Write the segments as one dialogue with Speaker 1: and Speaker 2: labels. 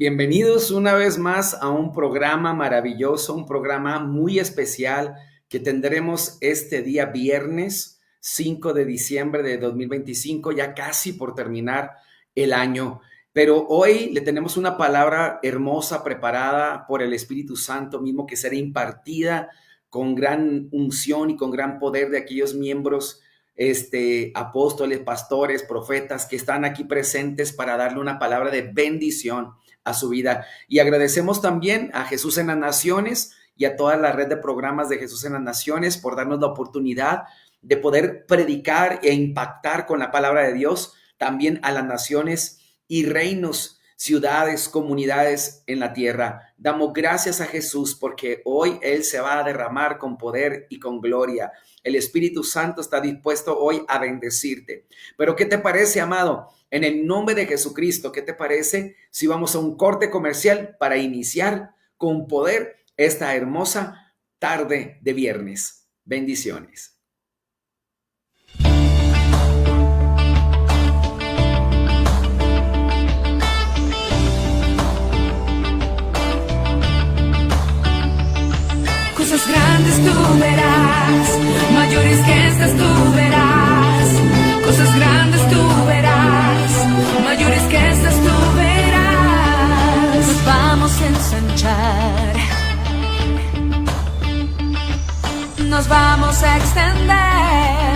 Speaker 1: Bienvenidos una vez más a un programa maravilloso, un programa muy especial que tendremos este día viernes 5 de diciembre de 2025, ya casi por terminar el año. Pero hoy le tenemos una palabra hermosa preparada por el Espíritu Santo mismo que será impartida con gran unción y con gran poder de aquellos miembros, apóstoles, pastores, profetas que están aquí presentes para darle una palabra de bendición a su vida. Y agradecemos también a Jesús en las Naciones y a toda la red de programas de Jesús en las Naciones por darnos la oportunidad de poder predicar e impactar con la palabra de Dios también a las naciones y reinos, ciudades, comunidades en la tierra. Damos gracias a Jesús porque hoy Él se va a derramar con poder y con gloria. El Espíritu Santo está dispuesto hoy a bendecirte. Pero ¿qué te parece, amado? En el nombre de Jesucristo, ¿qué te parece si vamos a un corte comercial para iniciar con poder esta hermosa tarde de viernes? Bendiciones.
Speaker 2: Cosas grandes tú verás, mayores que estas tú verás. Cosas grandes tú verás, mayores que estas tú verás. Nos vamos a ensanchar, nos vamos a extender,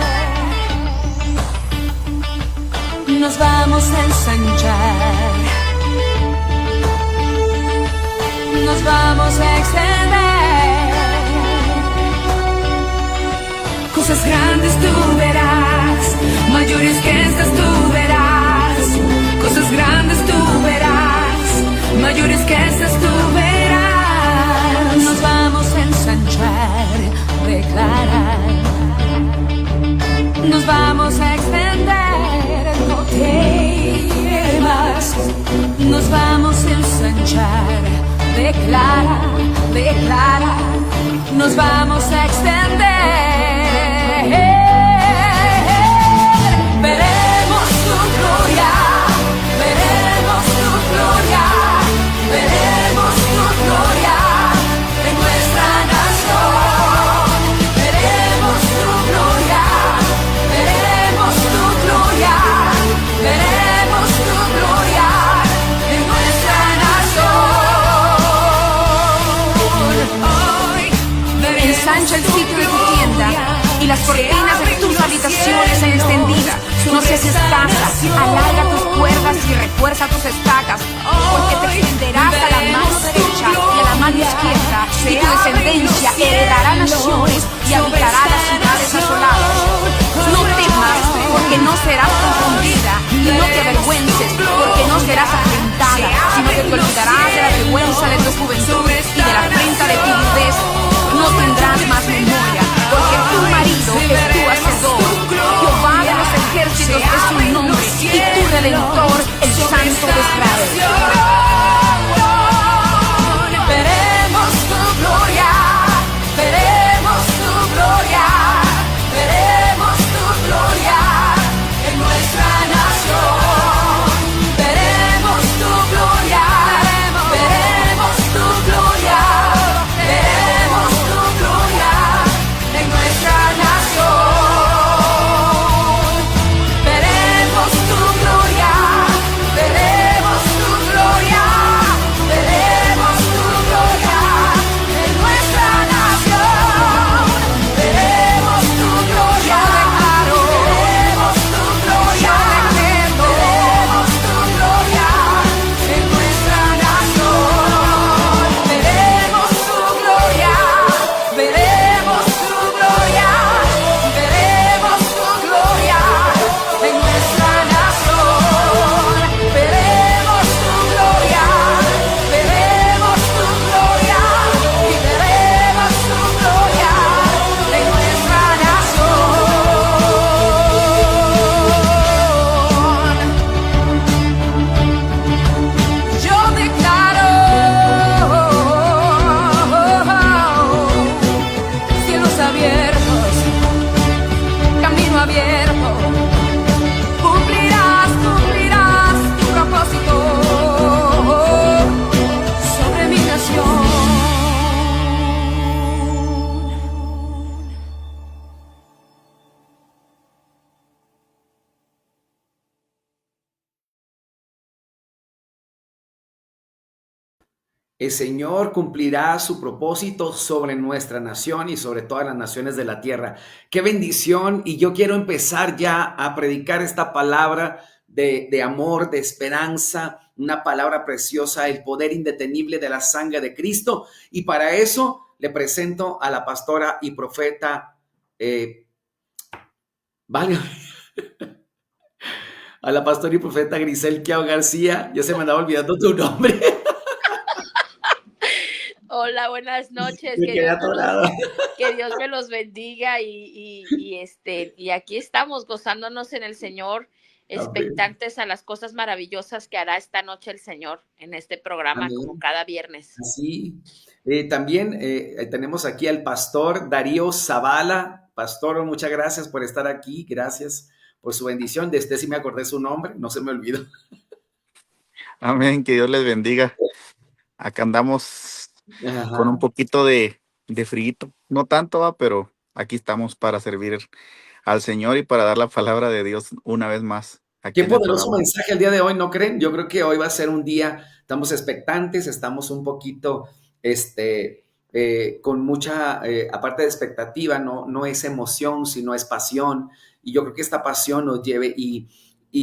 Speaker 2: nos vamos a ensanchar, nos vamos a extender. Cosas grandes tú verás, mayores que estas tú verás. Cosas grandes tú verás, mayores que estas tú verás. Nos vamos a ensanchar, declarar. Nos vamos a extender, no temas. Nos vamos a ensanchar, declara, declara. Nos vamos a extender. Veremos tu gloria, veremos tu gloria, veremos tu gloria en nuestra nación. Veremos tu gloria, veremos tu gloria, veremos tu gloria en nuestra nación. Ensancha el sitio de tu tienda y las cortinas de tus habitaciones sean extendidas. No seas escasa, alarga tus cuerdas y refuerza tus estacas, porque te extenderás a la mano derecha y a la mano izquierda, y tu descendencia heredará naciones y habitará las ciudades asoladas. No temas, porque no serás confundida, y no te avergüences, porque no serás afrentada, sino que te olvidarás de la vergüenza de tu juventud y de la afrenta de tu viudez. No tendrás más memoria, porque tu marido es tu hacedor. Jehová de los ejércitos es su nombre, y tu redentor, el Santo de Israel. Veremos tu gloria, veremos tu gloria, veremos tu gloria en nuestra nación. Veremos tu gloria, veremos tu gloria, veremos tu gloria en nuestra nación. Veremos tu gloria, veremos tu gloria.
Speaker 1: El Señor cumplirá su propósito sobre nuestra nación y sobre todas las naciones de la tierra. Qué bendición. Y yo quiero empezar ya a predicar esta palabra de amor, de esperanza, una palabra preciosa, el poder indetenible de la sangre de Cristo. Y para eso le presento a la pastora y profeta, vale, a la pastora y profeta Grisel Kiao García. Ya se me andaba olvidando tu nombre.
Speaker 3: Hola, buenas noches.
Speaker 1: Me quedé atorada.
Speaker 3: Que Dios me los bendiga y aquí estamos gozándonos en el Señor,
Speaker 1: Amén.
Speaker 3: expectantes a las cosas maravillosas que hará esta noche el Señor en este programa, como
Speaker 1: Amén.
Speaker 3: cada viernes.
Speaker 1: Así. También tenemos aquí al pastor Darío Zavala. Pastor, muchas gracias por estar aquí. Gracias por su bendición. De este sí me acordé su nombre, no se me olvidó.
Speaker 4: Amén, que Dios les bendiga. Acá andamos con un poquito de frito, no tanto, pero aquí estamos para servir al Señor y para dar la palabra de Dios una vez más. Aquí
Speaker 1: Qué
Speaker 4: en el
Speaker 1: poderoso
Speaker 4: programa.
Speaker 1: mensaje el día de hoy, ¿no creen? Yo creo que hoy va a ser un día, estamos expectantes, estamos un poquito, con mucha, aparte de expectativa, no es emoción, sino es pasión. Y yo creo que esta pasión nos lleve y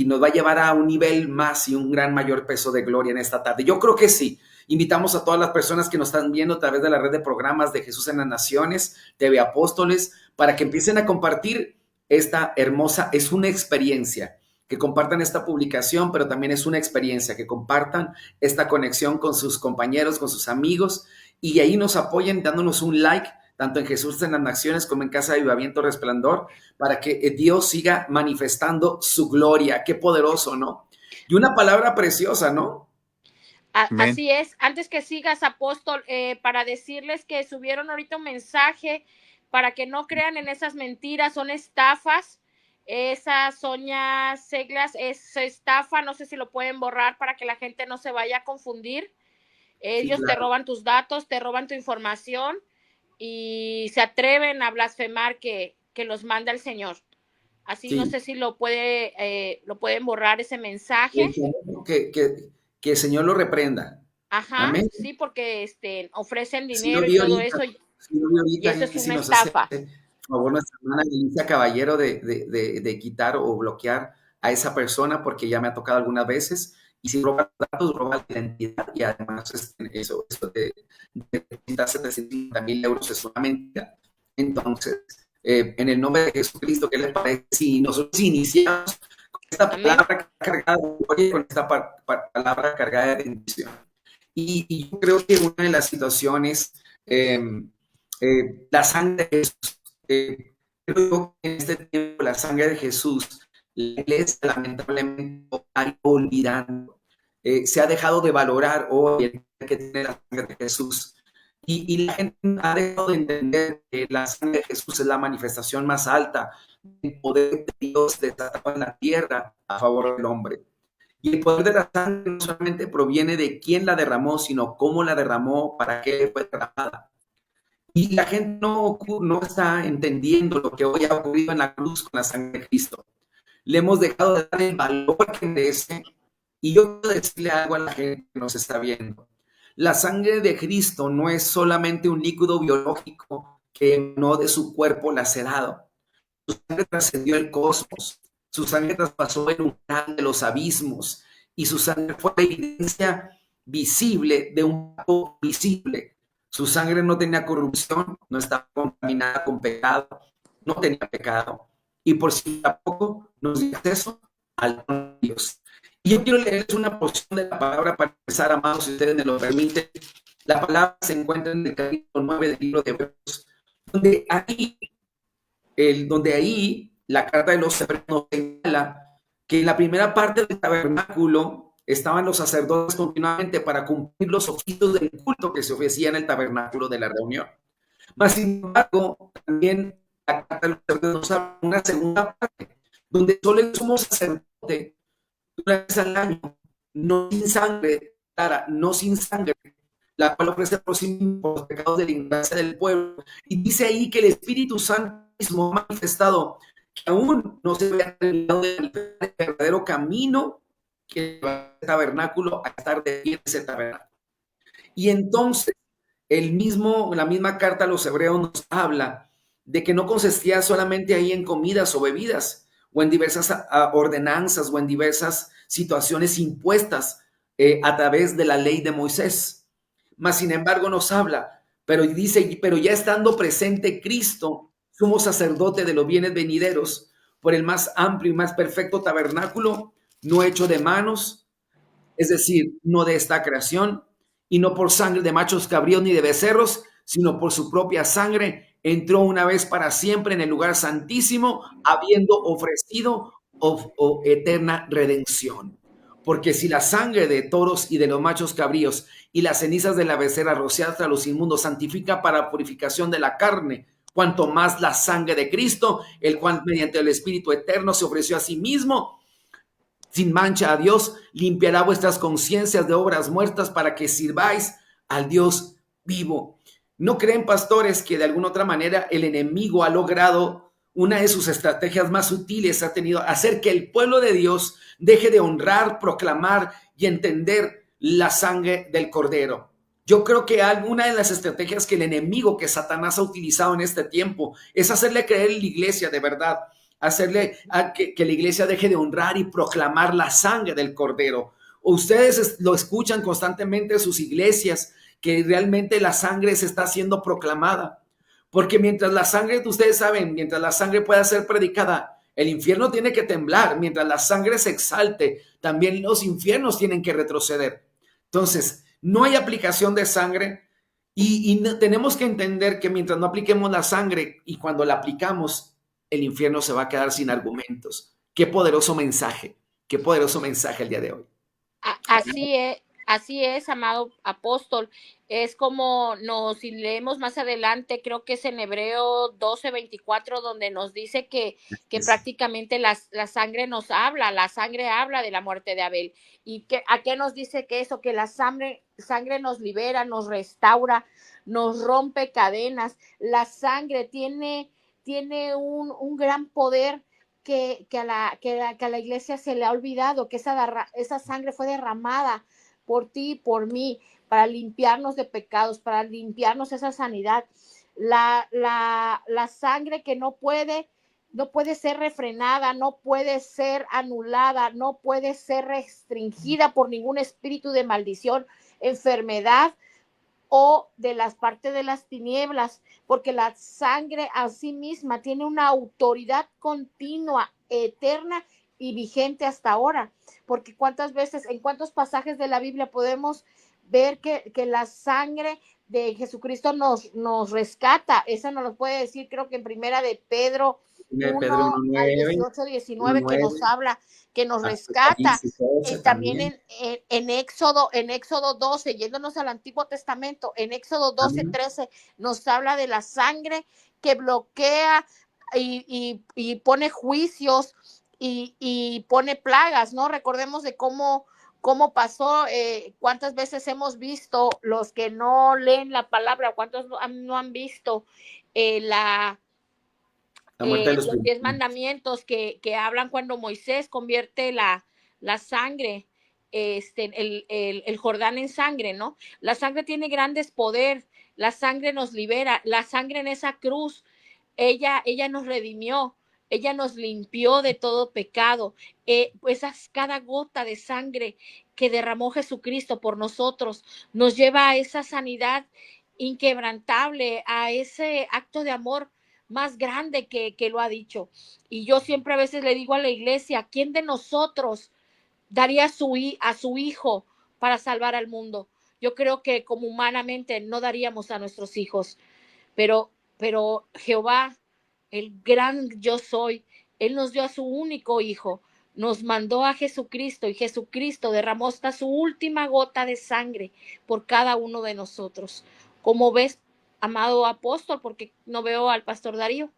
Speaker 1: nos va a llevar a un nivel más y un gran mayor peso de gloria en esta tarde. Yo creo que sí. Invitamos a todas las personas que nos están viendo a través de la red de programas de Jesús en las Naciones, TV Apóstoles, para que empiecen a compartir esta hermosa, es una experiencia, que compartan esta publicación, pero también es una experiencia, que compartan esta conexión con sus compañeros, con sus amigos, y ahí nos apoyen dándonos un like, tanto en Jesús en las Naciones como en Casa de Avivamiento Resplandor, para que Dios siga manifestando su gloria. Qué poderoso, ¿no? Y una palabra preciosa, ¿no?
Speaker 3: Así es. Antes que sigas, apóstol, para decirles que subieron ahorita un mensaje para que no crean en esas mentiras, son estafas. Esa Sonia Seglas es estafa, no sé si lo pueden borrar para que la gente no se vaya a confundir. Ellos sí, claro, te roban tus datos, te roban tu información y se atreven a blasfemar que los manda el Señor. Así sí, no sé si lo pueden borrar ese mensaje.
Speaker 1: Que el Señor lo reprenda.
Speaker 3: Ajá, amén. Sí, porque ofrecen dinero y todo eso. Y eso es una estafa.
Speaker 1: Por favor, nuestra hermana Alicia Caballero de quitar o bloquear a esa persona, porque ya me ha tocado algunas veces. Y si roba datos, roba la identidad, y además eso de 750,000 euros es una mentira. Entonces, en el nombre de Jesucristo, ¿qué les parece si nosotros iniciamos con esta palabra cargada de gloria, con esta palabra cargada de bendición? Y yo creo que una de las situaciones, la sangre de Jesús, creo que en este tiempo la sangre de Jesús, la iglesia lamentablemente ha ido olvidando. Se ha dejado de valorar hoy el que tiene la sangre de Jesús. Y la gente ha dejado de entender que la sangre de Jesús es la manifestación más alta del poder de Dios desatado en la tierra a favor del hombre. Y el poder de la sangre no solamente proviene de quién la derramó, sino cómo la derramó, para qué fue derramada. Y la gente no está entendiendo lo que hoy ha ocurrido en la cruz con la sangre de Cristo. Le hemos dejado de dar el valor que merece. Y yo quiero decirle algo a la gente que nos está viendo. La sangre de Cristo no es solamente un líquido biológico que emanó de su cuerpo lacerado. Su sangre trascendió el cosmos. Su sangre traspasó el umbral de los abismos, y su sangre fue la evidencia visible de un pacto visible. Su sangre no tenía corrupción, no estaba contaminada con pecado, no tenía pecado, y por si tampoco nos dio acceso al trono de Dios. Y yo quiero leerles una porción de la palabra para empezar, amados, si ustedes me lo permiten. La palabra se encuentra en el capítulo 9 del libro de Hebreos, donde ahí la carta de los Hebreos nos señala que en la primera parte del tabernáculo estaban los sacerdotes continuamente para cumplir los oficios del culto que se ofrecía en el tabernáculo de la reunión. Mas, sin embargo, también la carta de los Hebreos nos habla de una segunda parte, donde solo el sumo sacerdote, una vez al año, no sin sangre, no sin sangre, la cual ofrece por sí mismo por los pecados de la ignorancia del pueblo. Y dice ahí que el Espíritu Santo mismo ha manifestado que aún no se ve revelado del verdadero camino que va al tabernáculo a estar de pie en ese tabernáculo. Y entonces la misma carta a los hebreos nos habla de que no consistía solamente ahí en comidas o bebidas, o en diversas ordenanzas, o en diversas situaciones impuestas a través de la ley de Moisés. Mas, sin embargo, nos habla, pero dice, pero ya estando presente Cristo, sumo sacerdote de los bienes venideros, por el más amplio y más perfecto tabernáculo, no hecho de manos, es decir, no de esta creación, y no por sangre de machos cabríos ni de becerros, sino por su propia sangre, entró una vez para siempre en el lugar santísimo, habiendo ofrecido eterna redención. Porque si la sangre de toros y de los machos cabríos y las cenizas de la becerra rociadas a los inmundos santifica para purificación de la carne, cuanto más la sangre de Cristo, el cual mediante el Espíritu eterno se ofreció a sí mismo sin mancha a Dios, limpiará vuestras conciencias de obras muertas para que sirváis al Dios vivo. ¿No creen, pastores, que de alguna otra manera el enemigo ha logrado una de sus estrategias más sutiles, ha tenido hacer que el pueblo de Dios deje de honrar, proclamar y entender la sangre del Cordero? Yo creo que alguna de las estrategias que el enemigo, que Satanás ha utilizado en este tiempo, es hacerle creer en la iglesia de verdad, hacerle a que la iglesia deje de honrar y proclamar la sangre del Cordero. Ustedes lo escuchan constantemente en sus iglesias, que realmente la sangre se está siendo proclamada. Porque mientras la sangre, ustedes saben, mientras la sangre pueda ser predicada, el infierno tiene que temblar. Mientras la sangre se exalte, también los infiernos tienen que retroceder. Entonces, no hay aplicación de sangre y tenemos que entender que mientras no apliquemos la sangre y cuando la aplicamos, el infierno se va a quedar sin argumentos. Qué poderoso mensaje el día de hoy.
Speaker 3: Así es, amado apóstol. Es como si leemos más adelante, creo que es en Hebreo 12:24, donde nos dice que prácticamente la sangre nos habla, la sangre habla de la muerte de Abel. ¿Y a qué nos dice que eso? Que la sangre nos libera, nos restaura, nos rompe cadenas. La sangre tiene un gran poder que a la iglesia se le ha olvidado, que esa sangre fue derramada por ti y por mí, para limpiarnos de pecados, para limpiarnos esa sanidad. La sangre que no puede ser refrenada, no puede ser anulada, no puede ser restringida por ningún espíritu de maldición, enfermedad o de las partes de las tinieblas, porque la sangre a sí misma tiene una autoridad continua, eterna y vigente hasta ahora. Porque cuántas veces, en cuántos pasajes de la Biblia podemos ver que la sangre de Jesucristo nos rescata. Esa nos lo puede decir, creo que en primera de Pedro 1 al 18, 19, que nos habla, que nos rescata. También en Éxodo 12, yéndonos al Antiguo Testamento, en Éxodo 12, 13, nos habla de la sangre que bloquea y pone juicios y pone plagas, ¿no? Recordemos de cómo pasó, cuántas veces hemos visto, los que no leen la palabra, cuántos no han visto los 10 mandamientos que hablan cuando Moisés convierte la sangre, el Jordán en sangre, ¿no? La sangre tiene grandes poder, la sangre nos libera, la sangre en esa cruz, ella nos redimió, ella nos limpió de todo pecado. Pues cada gota de sangre que derramó Jesucristo por nosotros nos lleva a esa sanidad inquebrantable, a ese acto de amor más grande que lo ha dicho. Y yo siempre a veces le digo a la iglesia, ¿quién de nosotros daría a su hijo para salvar al mundo? Yo creo que como humanamente no daríamos a nuestros hijos, pero Jehová, el gran yo soy, él nos dio a su único hijo, nos mandó a Jesucristo y Jesucristo derramó hasta su última gota de sangre por cada uno de nosotros. ¿Cómo ves, amado apóstol? Porque no veo al pastor Darío.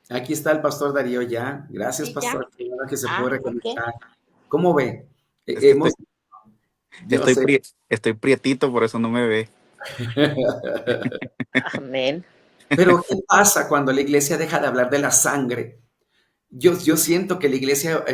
Speaker 1: Aquí está el pastor Darío ya. Gracias, sí, pastor. Que se puede reconectar. ¿Cómo ve?
Speaker 4: Estoy prietito, por eso no me ve.
Speaker 3: Amén.
Speaker 1: Pero ¿qué pasa cuando la iglesia deja de hablar de la sangre? Yo siento que la iglesia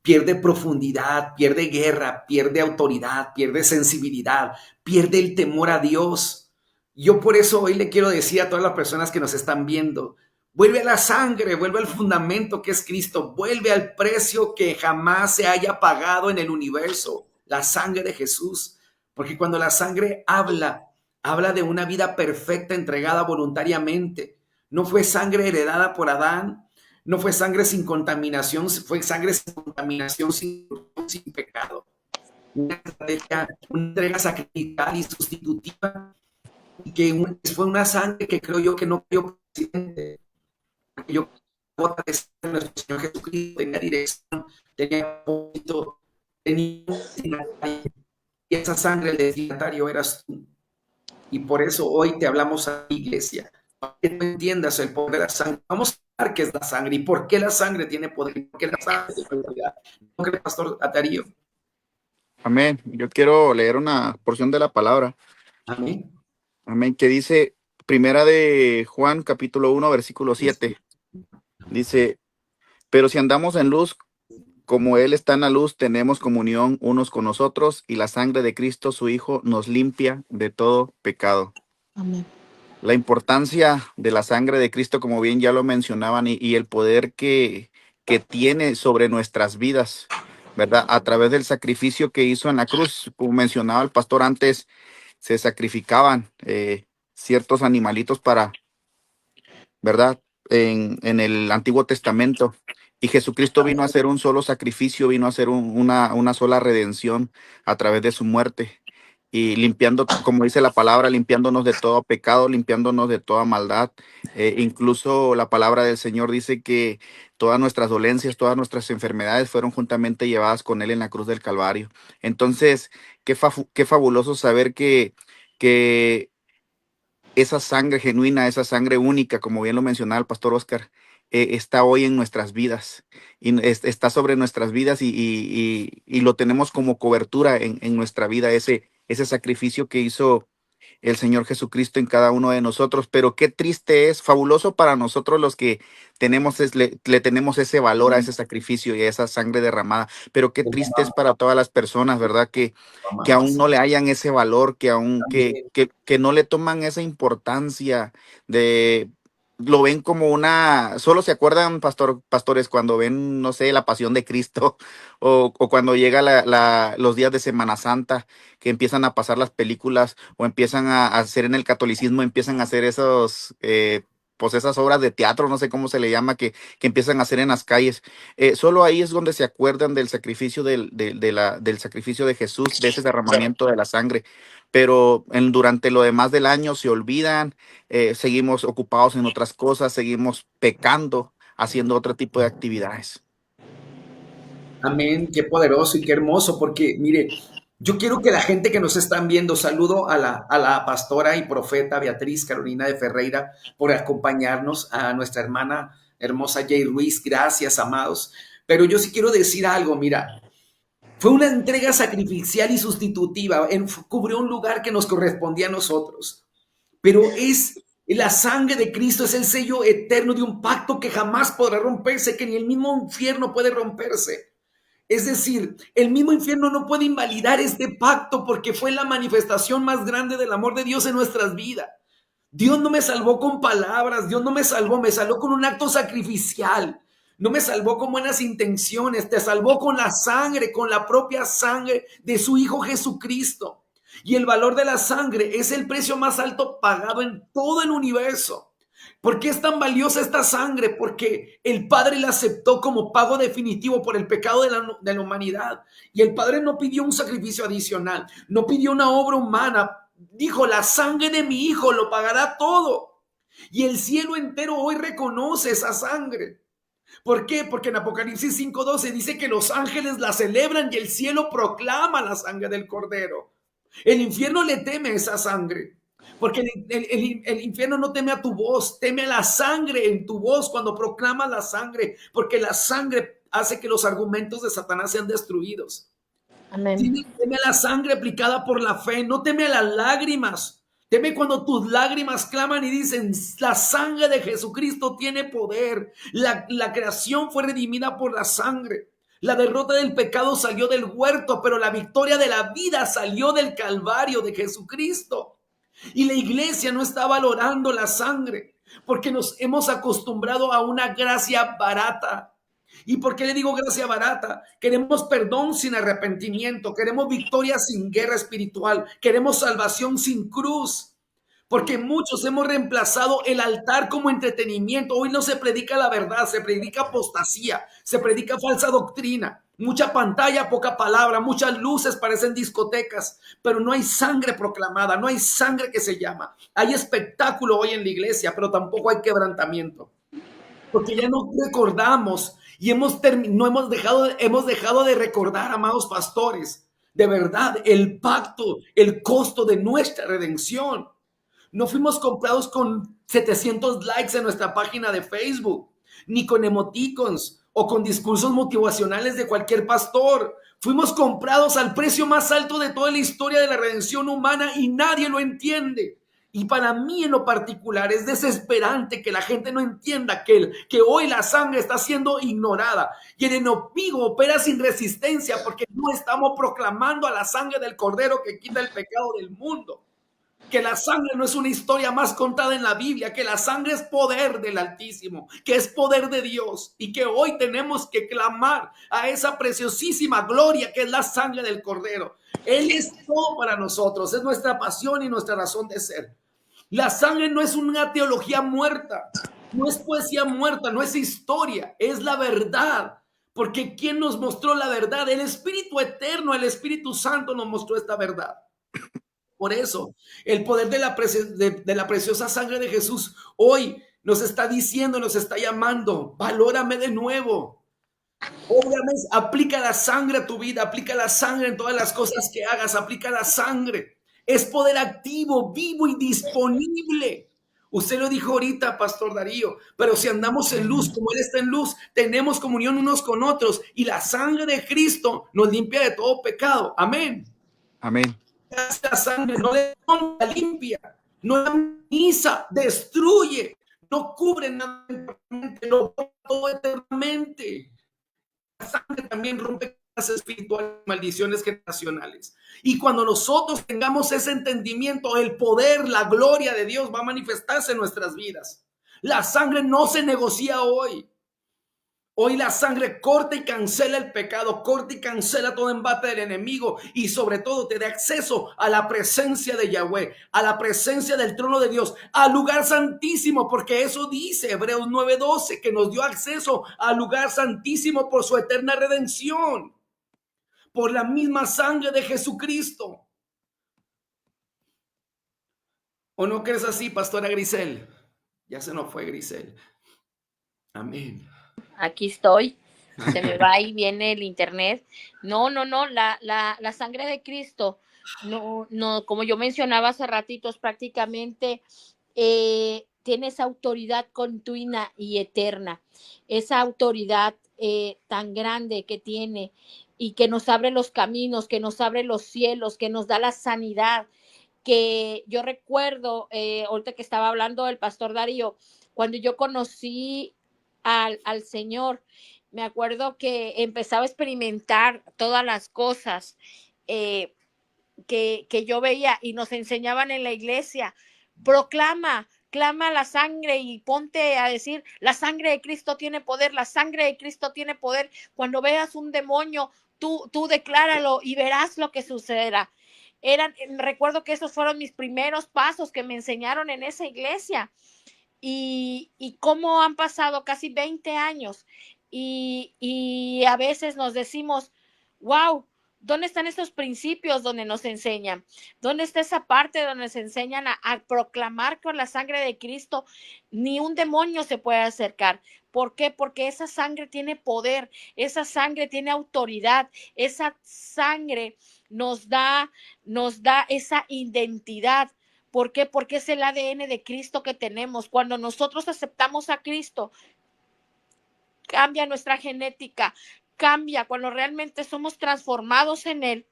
Speaker 1: pierde profundidad, pierde guerra, pierde autoridad, pierde sensibilidad, pierde el temor a Dios. Yo por eso hoy le quiero decir a todas las personas que nos están viendo, vuelve a la sangre, vuelve al fundamento que es Cristo, vuelve al precio que jamás se haya pagado en el universo, la sangre de Jesús. Porque cuando la sangre habla de una vida perfecta entregada voluntariamente. No fue sangre heredada por Adán, no fue sangre sin contaminación, fue sangre sin contaminación, sin pecado. Una entrega sacrificial y sustitutiva, y que fue una sangre que creo yo que no creo presidente. Yo de nuestro Señor Jesucristo tenía dirección, tenía propósito, tenía y esa sangre, el destinatario eras tú. Y por eso hoy te hablamos a la iglesia, para que tú entiendas el poder de la sangre. Vamos a ver qué es la sangre y por qué la sangre tiene poder y por qué la sangre tiene autoridad. ¿No crees, Pastor Darío?
Speaker 4: Amén. Yo quiero leer una porción de la palabra.
Speaker 1: Amén.
Speaker 4: Amén. Que dice, primera de Juan, capítulo 1, versículo 7. Dice, pero si andamos en luz, como Él está en la luz, tenemos comunión unos con nosotros, y la sangre de Cristo, su Hijo, nos limpia de todo pecado.
Speaker 3: Amén.
Speaker 4: La importancia de la sangre de Cristo, como bien ya lo mencionaban, y el poder que tiene sobre nuestras vidas, ¿verdad? A través del sacrificio que hizo en la cruz, como mencionaba el pastor antes, se sacrificaban ciertos animalitos para, ¿verdad? En el Antiguo Testamento. Y Jesucristo vino a hacer un solo sacrificio, vino a hacer una sola redención a través de su muerte. Y limpiando, como dice la palabra, limpiándonos de todo pecado, limpiándonos de toda maldad. Incluso la palabra del Señor dice que todas nuestras dolencias, todas nuestras enfermedades fueron juntamente llevadas con Él en la cruz del Calvario. Entonces, qué fabuloso saber que esa sangre genuina, esa sangre única, como bien lo mencionaba el pastor Oscar, está hoy en nuestras vidas, y está sobre nuestras vidas, y lo tenemos como cobertura en nuestra vida, ese sacrificio que hizo el Señor Jesucristo en cada uno de nosotros. Pero qué triste es, fabuloso para nosotros los que tenemos le tenemos ese valor a ese sacrificio y a esa sangre derramada, pero qué triste es para todas las personas, ¿verdad? Que aún no le hayan ese valor, que no le toman esa importancia de... Lo ven como solo se acuerdan, pastores, cuando ven, no sé, la Pasión de Cristo, o cuando llega los días de Semana Santa, que empiezan a pasar las películas, o empiezan a hacer en el catolicismo, empiezan a hacer pues esas obras de teatro, no sé cómo se le llama, que empiezan a hacer en las calles. Solo ahí es donde se acuerdan del sacrificio del sacrificio de Jesús, de ese derramamiento de la sangre. Pero durante lo demás del año se olvidan, seguimos ocupados en otras cosas, seguimos pecando, haciendo otro tipo de actividades.
Speaker 1: Amén, qué poderoso y qué hermoso, porque mire, yo quiero que la gente que nos están viendo, saludo a la pastora y profeta Beatriz Carolina de Ferreira por acompañarnos, a nuestra hermana hermosa Jay Ruiz, gracias, amados. Pero yo sí quiero decir algo, mira, fue una entrega sacrificial y sustitutiva, cubrió un lugar que nos correspondía a nosotros, pero la sangre de Cristo es el sello eterno de un pacto que jamás podrá romperse, que ni el mismo infierno puede romperse. Es decir, el mismo infierno no puede invalidar este pacto porque fue la manifestación más grande del amor de Dios en nuestras vidas. Dios no me salvó con palabras, Dios no me salvó con un acto sacrificial. No me salvó con buenas intenciones, te salvó con la sangre, con la propia sangre de su Hijo Jesucristo. Y el valor de la sangre es el precio más alto pagado en todo el universo. ¿Por qué es tan valiosa esta sangre? Porque el Padre la aceptó como pago definitivo por el pecado de la humanidad. Y el Padre no pidió un sacrificio adicional, no pidió una obra humana. Dijo, la sangre de mi Hijo lo pagará todo. Y el cielo entero hoy reconoce esa sangre. ¿Por qué? Porque en Apocalipsis 5:12 dice que los ángeles la celebran y el cielo proclama la sangre del Cordero. El infierno le teme esa sangre. Porque el infierno no teme a tu voz, teme a la sangre en tu voz cuando proclamas la sangre, porque la sangre hace que los argumentos de Satanás sean destruidos. Amén. Teme a la sangre aplicada por la fe, no teme a las lágrimas. Teme cuando tus lágrimas claman y dicen, la sangre de Jesucristo tiene poder. La creación fue redimida por la sangre. La derrota del pecado salió del huerto, pero la victoria de la vida salió del Calvario de Jesucristo. Y la iglesia no está valorando la sangre porque nos hemos acostumbrado a una gracia barata. ¿Y por qué le digo gracia barata? Queremos perdón sin arrepentimiento, queremos victoria sin guerra espiritual, queremos salvación sin cruz. Porque muchos hemos reemplazado el altar como entretenimiento. Hoy no se predica la verdad, se predica apostasía, se predica falsa doctrina. Mucha pantalla, poca palabra, muchas luces, parecen discotecas, pero no hay sangre proclamada, no hay sangre que se llama. Hay espectáculo hoy en la iglesia, pero tampoco hay quebrantamiento. Porque ya no recordamos y hemos dejado de recordar, amados pastores, de verdad, el pacto, el costo de nuestra redención. No fuimos comprados con 700 likes en nuestra página de Facebook, ni con emoticons o con discursos motivacionales de cualquier pastor. Fuimos comprados al precio más alto de toda la historia de la redención humana y nadie lo entiende. Y para mí en lo particular es desesperante que la gente no entienda que hoy la sangre está siendo ignorada y el enemigo opera sin resistencia porque no estamos proclamando a la sangre del Cordero que quita el pecado del mundo. Que la sangre no es una historia más contada en la Biblia, que la sangre es poder del Altísimo, que es poder de Dios y que hoy tenemos que clamar a esa preciosísima gloria que es la sangre del Cordero. Él es todo para nosotros, es nuestra pasión y nuestra razón de ser. La sangre no es una teología muerta, no es poesía muerta, no es historia, es la verdad. Porque ¿quién nos mostró la verdad? El Espíritu Eterno, el Espíritu Santo nos mostró esta verdad. Por eso, el poder de la preciosa sangre de Jesús hoy nos está diciendo, nos está llamando, valórame de nuevo. Obviamente, aplica la sangre a tu vida, aplica la sangre en todas las cosas que hagas, aplica la sangre. Es poder activo, vivo y disponible. Usted lo dijo ahorita, Pastor Darío, pero si andamos en luz, como Él está en luz, tenemos comunión unos con otros y la sangre de Cristo nos limpia de todo pecado. Amén.
Speaker 4: Amén.
Speaker 1: La sangre no le limpia, no ameniza, destruye, no cubre nada, no todo eternamente. La sangre también rompe las espirituales, maldiciones generacionales. Y cuando nosotros tengamos ese entendimiento, el poder, la gloria de Dios va a manifestarse en nuestras vidas. La sangre no se negocia hoy. Hoy la sangre corta y cancela el pecado, corta y cancela todo embate del enemigo y sobre todo te da acceso a la presencia de Yahweh, a la presencia del trono de Dios, al lugar santísimo, porque eso dice Hebreos 9:12, que nos dio acceso al lugar santísimo por su eterna redención, por la misma sangre de Jesucristo. ¿O no crees así, pastora Grisel? Ya se nos fue Grisel. Amén.
Speaker 3: Aquí estoy, se me va y viene el internet. No, la sangre de Cristo, no, como yo mencionaba hace ratitos, prácticamente tiene esa autoridad continua y eterna, esa autoridad tan grande que tiene y que nos abre los caminos, que nos abre los cielos, que nos da la sanidad. Que yo recuerdo, ahorita que estaba hablando el pastor Darío, cuando yo conocí al Señor, me acuerdo que empezaba a experimentar todas las cosas que yo veía y nos enseñaban en la iglesia. Clama la sangre y ponte a decir, la sangre de Cristo tiene poder, la sangre de Cristo tiene poder. Cuando veas un demonio, tú decláralo y verás lo que sucederá. Recuerdo que esos fueron mis primeros pasos que me enseñaron en esa iglesia. Y cómo han pasado casi 20 años y a veces nos decimos, wow, ¿dónde están estos principios donde nos enseñan? ¿Dónde está esa parte donde nos enseñan a proclamar con la sangre de Cristo? Ni un demonio se puede acercar. ¿Por qué? Porque esa sangre tiene poder, esa sangre tiene autoridad, esa sangre nos da esa identidad. ¿Por qué? Porque es el ADN de Cristo que tenemos. Cuando nosotros aceptamos a Cristo, cambia nuestra genética, cambia. Cuando realmente somos transformados en Él,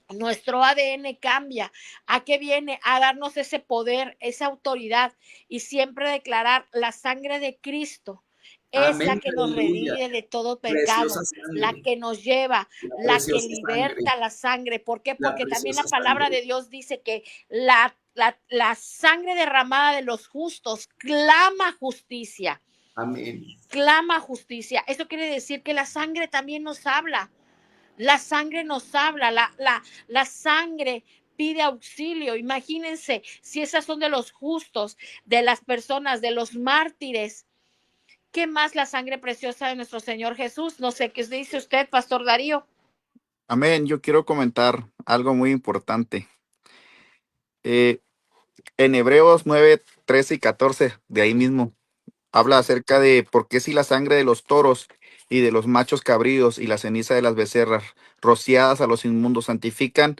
Speaker 3: nuestro ADN cambia. ¿A qué viene? A darnos ese poder, esa autoridad y siempre declarar la sangre de Cristo es la
Speaker 1: Amén,
Speaker 3: que nos
Speaker 1: aleluya.
Speaker 3: redime de todo
Speaker 1: Preciosa
Speaker 3: pecado, la
Speaker 1: sangre,
Speaker 3: que nos lleva,
Speaker 1: la
Speaker 3: la que
Speaker 1: preciosa sangre,
Speaker 3: liberta la sangre. ¿Por qué?
Speaker 1: la
Speaker 3: Porque también
Speaker 1: preciosa
Speaker 3: la palabra
Speaker 1: sangre.
Speaker 3: de Dios dice que la sangre derramada de los justos clama justicia.
Speaker 1: Amén.
Speaker 3: Clama justicia. Eso quiere decir que la sangre también nos habla. La sangre nos habla, la sangre pide auxilio. Imagínense si esas son de los justos, de las personas, de los mártires. ¿Qué más la sangre preciosa de nuestro Señor Jesús? No sé qué dice usted, Pastor Darío.
Speaker 4: Amén. Yo quiero comentar algo muy importante. En Hebreos 9, 13 y 14, de ahí mismo, habla acerca de por qué si la sangre de los toros y de los machos cabríos y la ceniza de las becerras rociadas a los inmundos santifican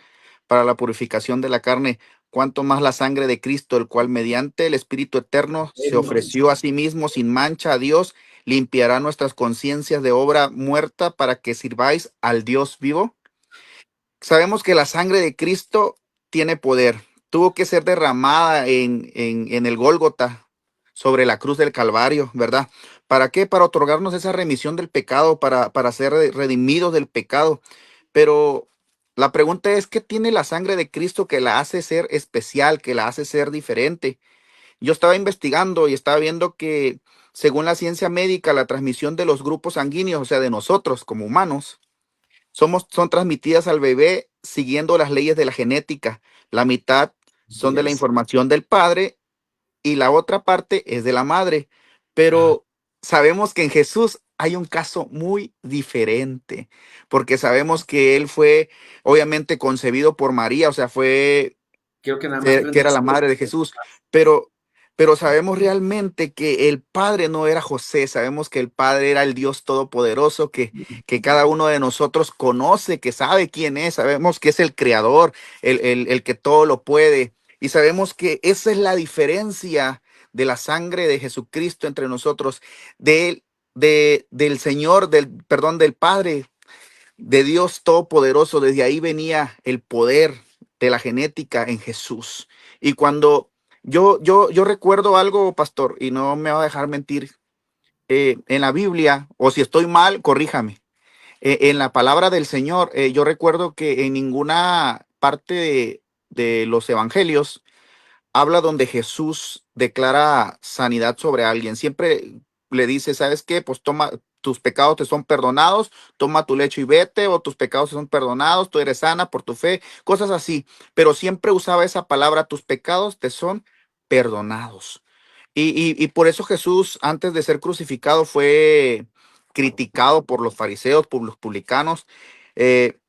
Speaker 4: para la purificación de la carne, cuanto más la sangre de Cristo, el cual mediante el Espíritu eterno se ofreció a sí mismo sin mancha a Dios, limpiará nuestras conciencias de obra muerta para que sirváis al Dios vivo. Sabemos que la sangre de Cristo tiene poder. Tuvo que ser derramada en el Gólgota, sobre la cruz del Calvario, ¿verdad? ¿Para qué? Para otorgarnos esa remisión del pecado, para ser redimidos del pecado. Pero la pregunta es, ¿qué tiene la sangre de Cristo que la hace ser especial, que la hace ser diferente? Yo estaba investigando y estaba viendo que, según la ciencia médica, la transmisión de los grupos sanguíneos, o sea, de nosotros como humanos, son transmitidas al bebé siguiendo las leyes de la genética. La mitad son de la
Speaker 1: Yes.
Speaker 4: información del padre y la otra parte es de la madre.
Speaker 1: Ah,
Speaker 4: Pero sabemos que en Jesús hay un caso muy diferente, porque sabemos que él fue obviamente concebido por María, o sea, fue
Speaker 1: creo que nada más
Speaker 4: que era la
Speaker 1: 36.
Speaker 4: madre de Jesús, pero, pero sabemos realmente que el Padre no era José, sabemos que el Padre era el Dios Todopoderoso, que cada uno de nosotros conoce, que sabe quién es, sabemos que es el Creador, el que todo lo puede, y sabemos que esa es la diferencia de la sangre de Jesucristo entre nosotros, del Señor, perdón, del Padre de Dios Todopoderoso. Desde ahí venía el poder de la genética en Jesús. Y cuando yo recuerdo algo, pastor, y no me va a dejar mentir, en la Biblia, o si estoy mal, corríjame. En la palabra del Señor, yo recuerdo que en ninguna parte de los evangelios habla donde Jesús declara sanidad sobre alguien. Siempre le dice, ¿sabes qué? Pues toma, tus pecados te son perdonados, toma tu lecho y vete, o tus pecados te son perdonados, tú eres sana por tu fe, cosas así. Pero siempre usaba esa palabra, tus pecados te son perdonados. Y por eso Jesús, antes de ser crucificado, fue criticado por los fariseos, por los publicanos. eh,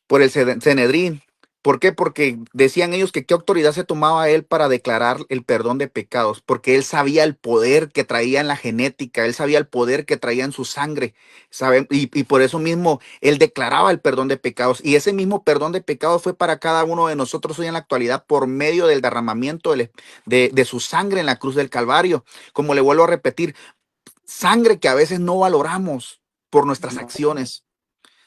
Speaker 4: por el Cenedrín. ¿Por qué? Porque decían ellos que qué autoridad se tomaba él para declarar el perdón de pecados, porque él sabía el poder que traía en la genética, él sabía el poder que traía en su sangre, ¿saben? Y por eso mismo él declaraba el perdón de pecados, y ese mismo perdón de pecados fue para cada uno de nosotros hoy en la actualidad por medio del derramamiento de su sangre en la cruz del Calvario. Como le vuelvo a repetir, sangre que a veces no valoramos por nuestras
Speaker 1: No,
Speaker 4: acciones.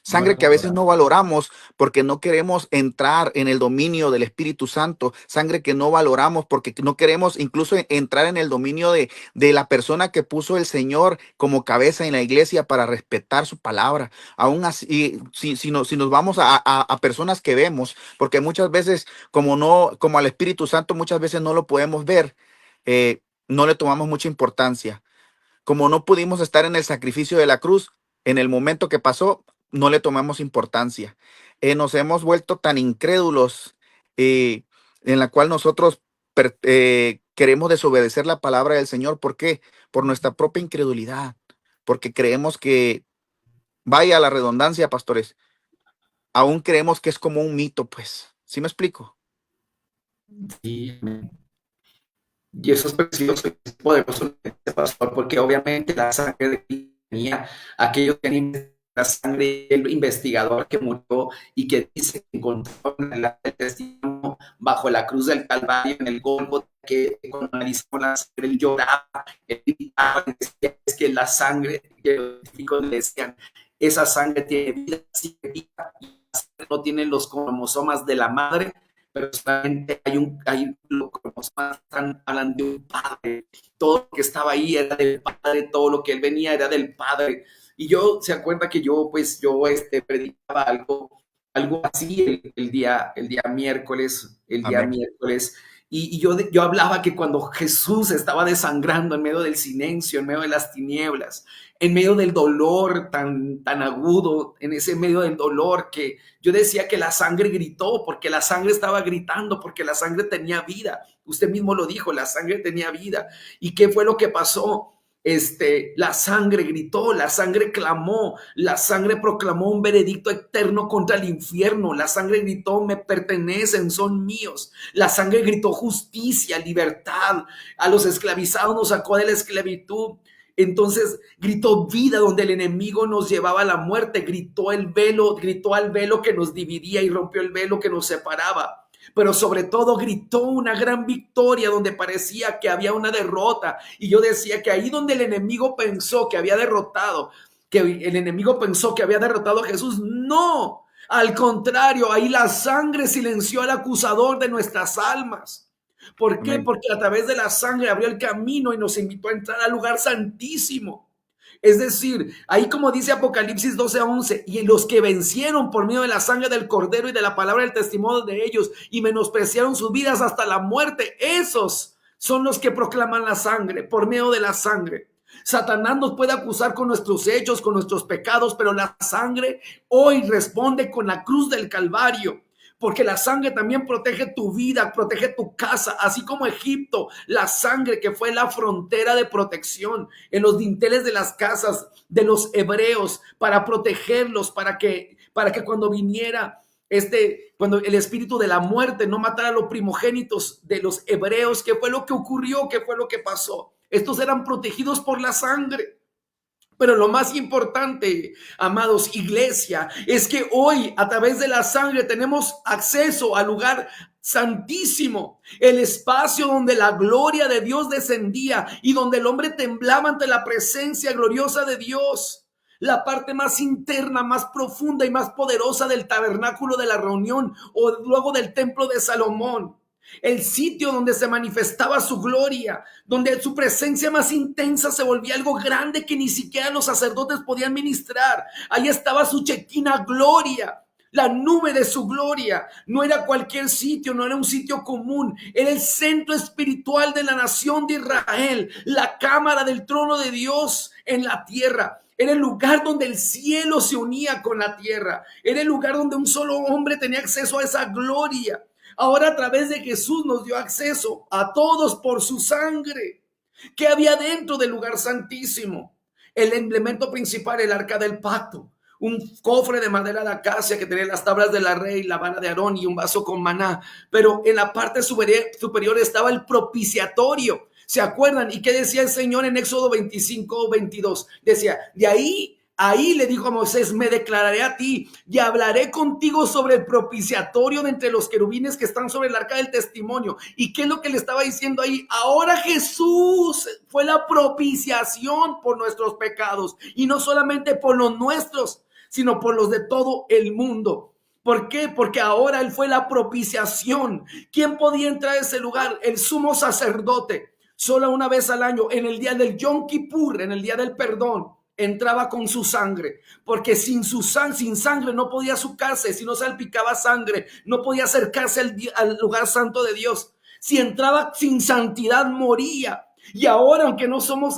Speaker 1: no
Speaker 4: Sangre
Speaker 1: la
Speaker 4: que a veces
Speaker 1: valoramos.
Speaker 4: no valoramos porque no queremos entrar en el dominio del Espíritu Santo. Sangre que no valoramos porque no queremos incluso entrar en el dominio de la persona que puso el Señor como cabeza en la iglesia para respetar su palabra. Aún así, si nos vamos a personas que vemos, porque muchas veces, como al Espíritu Santo, muchas veces no lo podemos ver, no le tomamos mucha importancia. Como no pudimos estar en el sacrificio de la cruz, en el momento que pasó, no le tomamos importancia. Nos hemos vuelto tan incrédulos, en la cual nosotros queremos desobedecer la palabra del Señor. ¿Por qué? Por nuestra propia incredulidad. Porque creemos que, vaya la redundancia, pastores, aún creemos que es como un mito, pues. ¿Sí me explico?
Speaker 1: Sí, amén. Y eso es precioso y es poderoso, pastor, porque obviamente la sangre de Cristo tenía aquellos que tenían la sangre del investigador que murió y que dice que encontró en el testimonio bajo la cruz del Calvario en el Gólgota, que cuando analizó la sangre él lloraba, él gritaba, decía, es que la sangre que los científicos le decían, esa sangre tiene vida, sí, vida, y la sangre no tiene los cromosomas de la madre, pero solamente hay están hablando de un padre, todo lo que estaba ahí era del padre, todo lo que él venía era del padre. Y yo, se acuerda que yo predicaba algo así el día miércoles, y yo hablaba que cuando Jesús estaba desangrando en medio del silencio, en medio de las tinieblas, en medio del dolor tan agudo, en ese medio del dolor, que yo decía que la sangre gritó, porque la sangre estaba gritando, porque la sangre tenía vida. Usted mismo lo dijo, la sangre tenía vida. ¿Y qué fue lo que pasó? La sangre gritó, la sangre clamó, la sangre proclamó un veredicto eterno contra el infierno, la sangre gritó, me pertenecen, son míos, la sangre gritó justicia, libertad, a los esclavizados nos sacó de la esclavitud. Entonces gritó vida donde el enemigo nos llevaba a la muerte, gritó al velo que nos dividía y rompió el velo que nos separaba. Pero sobre todo gritó una gran victoria donde parecía que había una derrota. Y yo decía que ahí donde el enemigo pensó que había derrotado, a Jesús, no, al contrario, ahí la sangre silenció al acusador de nuestras almas. ¿Por qué? Porque a través de la sangre abrió el camino y nos invitó a entrar al lugar santísimo. Es decir, ahí como dice Apocalipsis 12:11, y los que vencieron por medio de la sangre del Cordero y de la palabra del testimonio de ellos y menospreciaron sus vidas hasta la muerte, esos son los que proclaman la sangre, por medio de la sangre. Satanás nos puede acusar con nuestros hechos, con nuestros pecados, pero la sangre hoy responde con la cruz del Calvario. Porque la sangre también protege tu vida, protege tu casa, así como Egipto, la sangre que fue la frontera de protección en los dinteles de las casas de los hebreos para protegerlos, para que cuando viniera cuando el espíritu de la muerte no matara a los primogénitos de los hebreos, ¿qué fue lo que ocurrió? ¿Qué fue lo que pasó? Estos eran protegidos por la sangre. Pero lo más importante, amados, iglesia, es que hoy a través de la sangre tenemos acceso al lugar santísimo, el espacio donde la gloria de Dios descendía y donde el hombre temblaba ante la presencia gloriosa de Dios. La parte más interna, más profunda y más poderosa del tabernáculo de la reunión o luego del templo de Salomón. El sitio donde se manifestaba su gloria, donde su presencia más intensa se volvía algo grande que ni siquiera los sacerdotes podían ministrar. Ahí estaba su chequina gloria, la nube de su gloria. No era cualquier sitio, no era un sitio común, era el centro espiritual de la nación de Israel, la cámara del trono de Dios en la tierra. Era el lugar donde el cielo se unía con la tierra. Era el lugar donde un solo hombre tenía acceso a esa gloria. Ahora a través de Jesús nos dio acceso a todos por su sangre. ¿Qué había dentro del lugar santísimo? El elemento principal, el arca del pacto. Un cofre de madera de acacia que tenía las tablas de la ley, la vara de Aarón y un vaso con maná. Pero en la parte superior estaba el propiciatorio. ¿Se acuerdan? ¿Y qué decía el Señor en Éxodo 25:22? Decía, Ahí le dijo a Moisés, me declararé a ti y hablaré contigo sobre el propiciatorio de entre los querubines que están sobre el arca del testimonio. ¿Y qué es lo que le estaba diciendo ahí? Ahora Jesús fue la propiciación por nuestros pecados. Y no solamente por los nuestros, sino por los de todo el mundo. ¿Por qué? Porque ahora Él fue la propiciación. ¿Quién podía entrar a ese lugar? El sumo sacerdote. Solo una vez al año, en el día del Yom Kippur, en el día del perdón. Entraba con su sangre, porque sin sangre no podía acercarse. Si no salpicaba sangre, no podía acercarse al lugar santo de Dios. Si entraba sin santidad, moría. Y ahora, aunque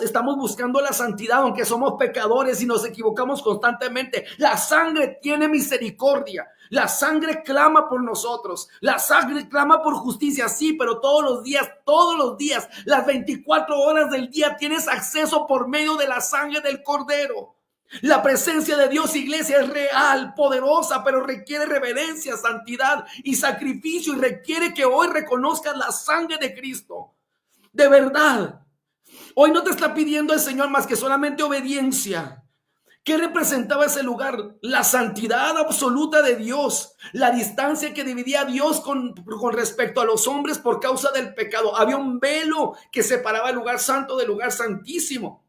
Speaker 1: estamos buscando la santidad, aunque somos pecadores y nos equivocamos constantemente, la sangre tiene misericordia. La sangre clama por nosotros. La sangre clama por justicia, sí, pero todos los días, las 24 horas del día tienes acceso por medio de la sangre del Cordero. La presencia de Dios, iglesia, es real, poderosa, pero requiere reverencia, santidad y sacrificio, y requiere que hoy reconozcas la sangre de Cristo. De verdad, hoy no te está pidiendo el Señor más que solamente obediencia. ¿Qué representaba ese lugar? La santidad absoluta de Dios, la distancia que dividía a Dios con respecto a los hombres por causa del pecado. Había un velo que separaba el lugar santo del lugar santísimo.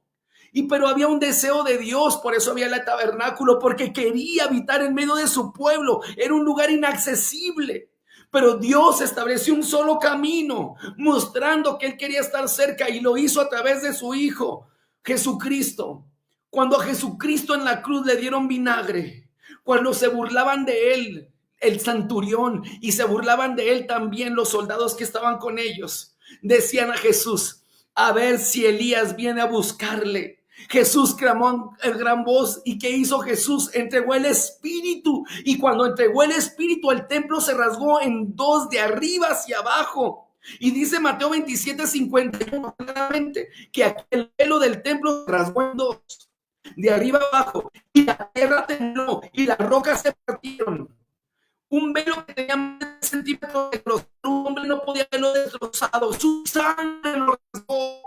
Speaker 1: Pero había un deseo de Dios, por eso había el tabernáculo, porque quería habitar en medio de su pueblo. Era un lugar inaccesible. Pero Dios estableció un solo camino, mostrando que Él quería estar cerca, y lo hizo a través de su Hijo, Jesucristo. Cuando a Jesucristo en la cruz le dieron vinagre, cuando se burlaban de Él, el centurión, y se burlaban de Él también los soldados que estaban con ellos, decían a Jesús: a ver si Elías viene a buscarle. Jesús clamó en gran voz. ¿Y qué hizo Jesús? Entregó el Espíritu. Y cuando entregó el Espíritu, el templo se rasgó en dos, de arriba hacia abajo. Y dice Mateo 27:51 claramente que el velo del templo se rasgó en dos, de arriba abajo, y la tierra tembló y las rocas se partieron. Un velo que tenía más de centímetros de grosor, un hombre no podía verlo destrozado. Su sangre lo rasgó.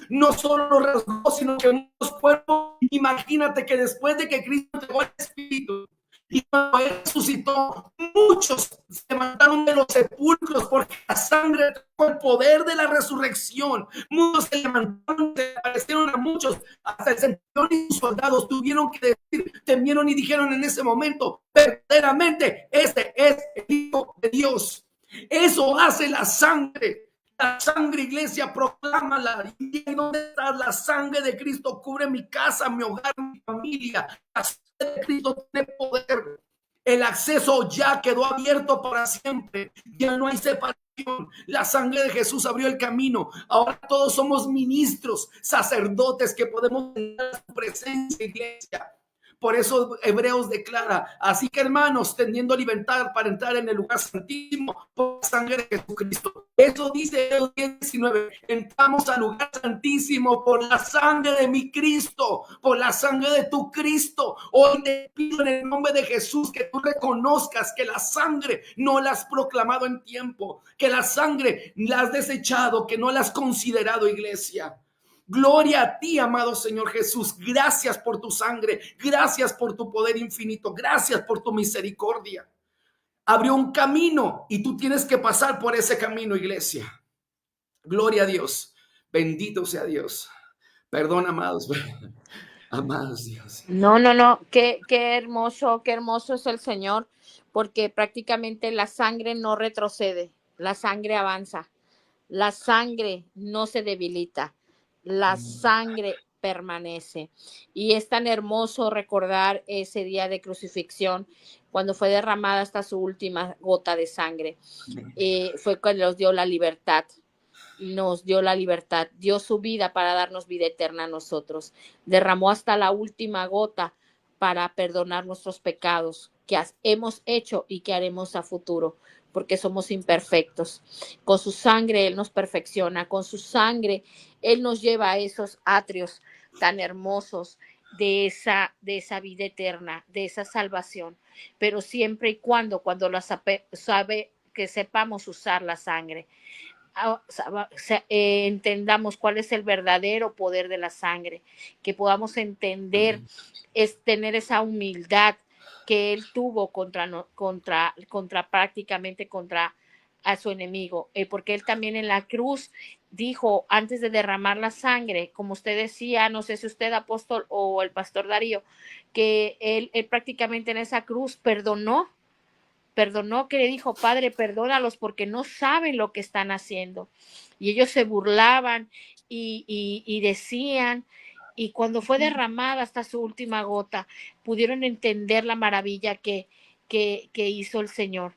Speaker 1: No solo lo rasgó, sino que muchos cuerpos. Imagínate que después de que Cristo entregó el Espíritu y cuando Él resucitó, muchos se levantaron de los sepulcros porque la sangre trajo el poder de la resurrección. Muchos se levantaron, se aparecieron a muchos, hasta el centurión y sus soldados tuvieron que decir, temieron y dijeron en ese momento: verdaderamente este es el Hijo de Dios. Eso hace la sangre. La sangre, iglesia, proclámala. ¿Y dónde está la sangre de Cristo? Cubre mi casa, mi hogar, mi familia. La sangre de Cristo tiene poder. El acceso ya quedó abierto para siempre. Ya no hay separación. La sangre de Jesús abrió el camino. Ahora todos somos ministros, sacerdotes que podemos tener su presencia, iglesia. Por eso Hebreos declara: así que, hermanos, teniendo libertad para entrar en el lugar santísimo por la sangre de Jesucristo. Eso dice Hebreos 10:19. Entramos al lugar santísimo por la sangre de mi Cristo, por la sangre de tu Cristo. Hoy te pido en el nombre de Jesús que tú reconozcas que la sangre no la has proclamado en tiempo, que la sangre la has desechado, que no la has considerado, iglesia. Gloria a ti, amado Señor Jesús. Gracias por tu sangre. Gracias por tu poder infinito. Gracias por tu misericordia. Abrió un camino y tú tienes que pasar por ese camino, iglesia. Gloria a Dios. Bendito sea Dios. Perdón, amados. Amados Dios.
Speaker 3: No. Qué hermoso es el Señor, porque prácticamente la sangre no retrocede, la sangre avanza, la sangre no se debilita, la sangre permanece. Y es tan hermoso recordar ese día de crucifixión, cuando fue derramada hasta su última gota de sangre. Fue cuando nos dio la libertad. Dio su vida para darnos vida eterna a nosotros. Derramó hasta la última gota para perdonar nuestros pecados que hemos hecho y que haremos a futuro, porque somos imperfectos. Con su sangre Él nos perfecciona, con su sangre Él nos lleva a esos atrios tan hermosos de esa vida eterna, de esa salvación, pero siempre y cuando que sepamos usar la sangre. Entendamos cuál es el verdadero poder de la sangre, que podamos entender, es tener esa humildad que Él tuvo prácticamente contra a su enemigo, porque Él también en la cruz dijo, antes de derramar la sangre, como usted decía, no sé si usted, apóstol, o el pastor Darío, que él prácticamente en esa cruz perdonó, que le dijo: Padre, perdónalos porque no saben lo que están haciendo. Y ellos se burlaban y decían, y cuando fue derramada hasta su última gota, pudieron entender la maravilla que hizo el Señor.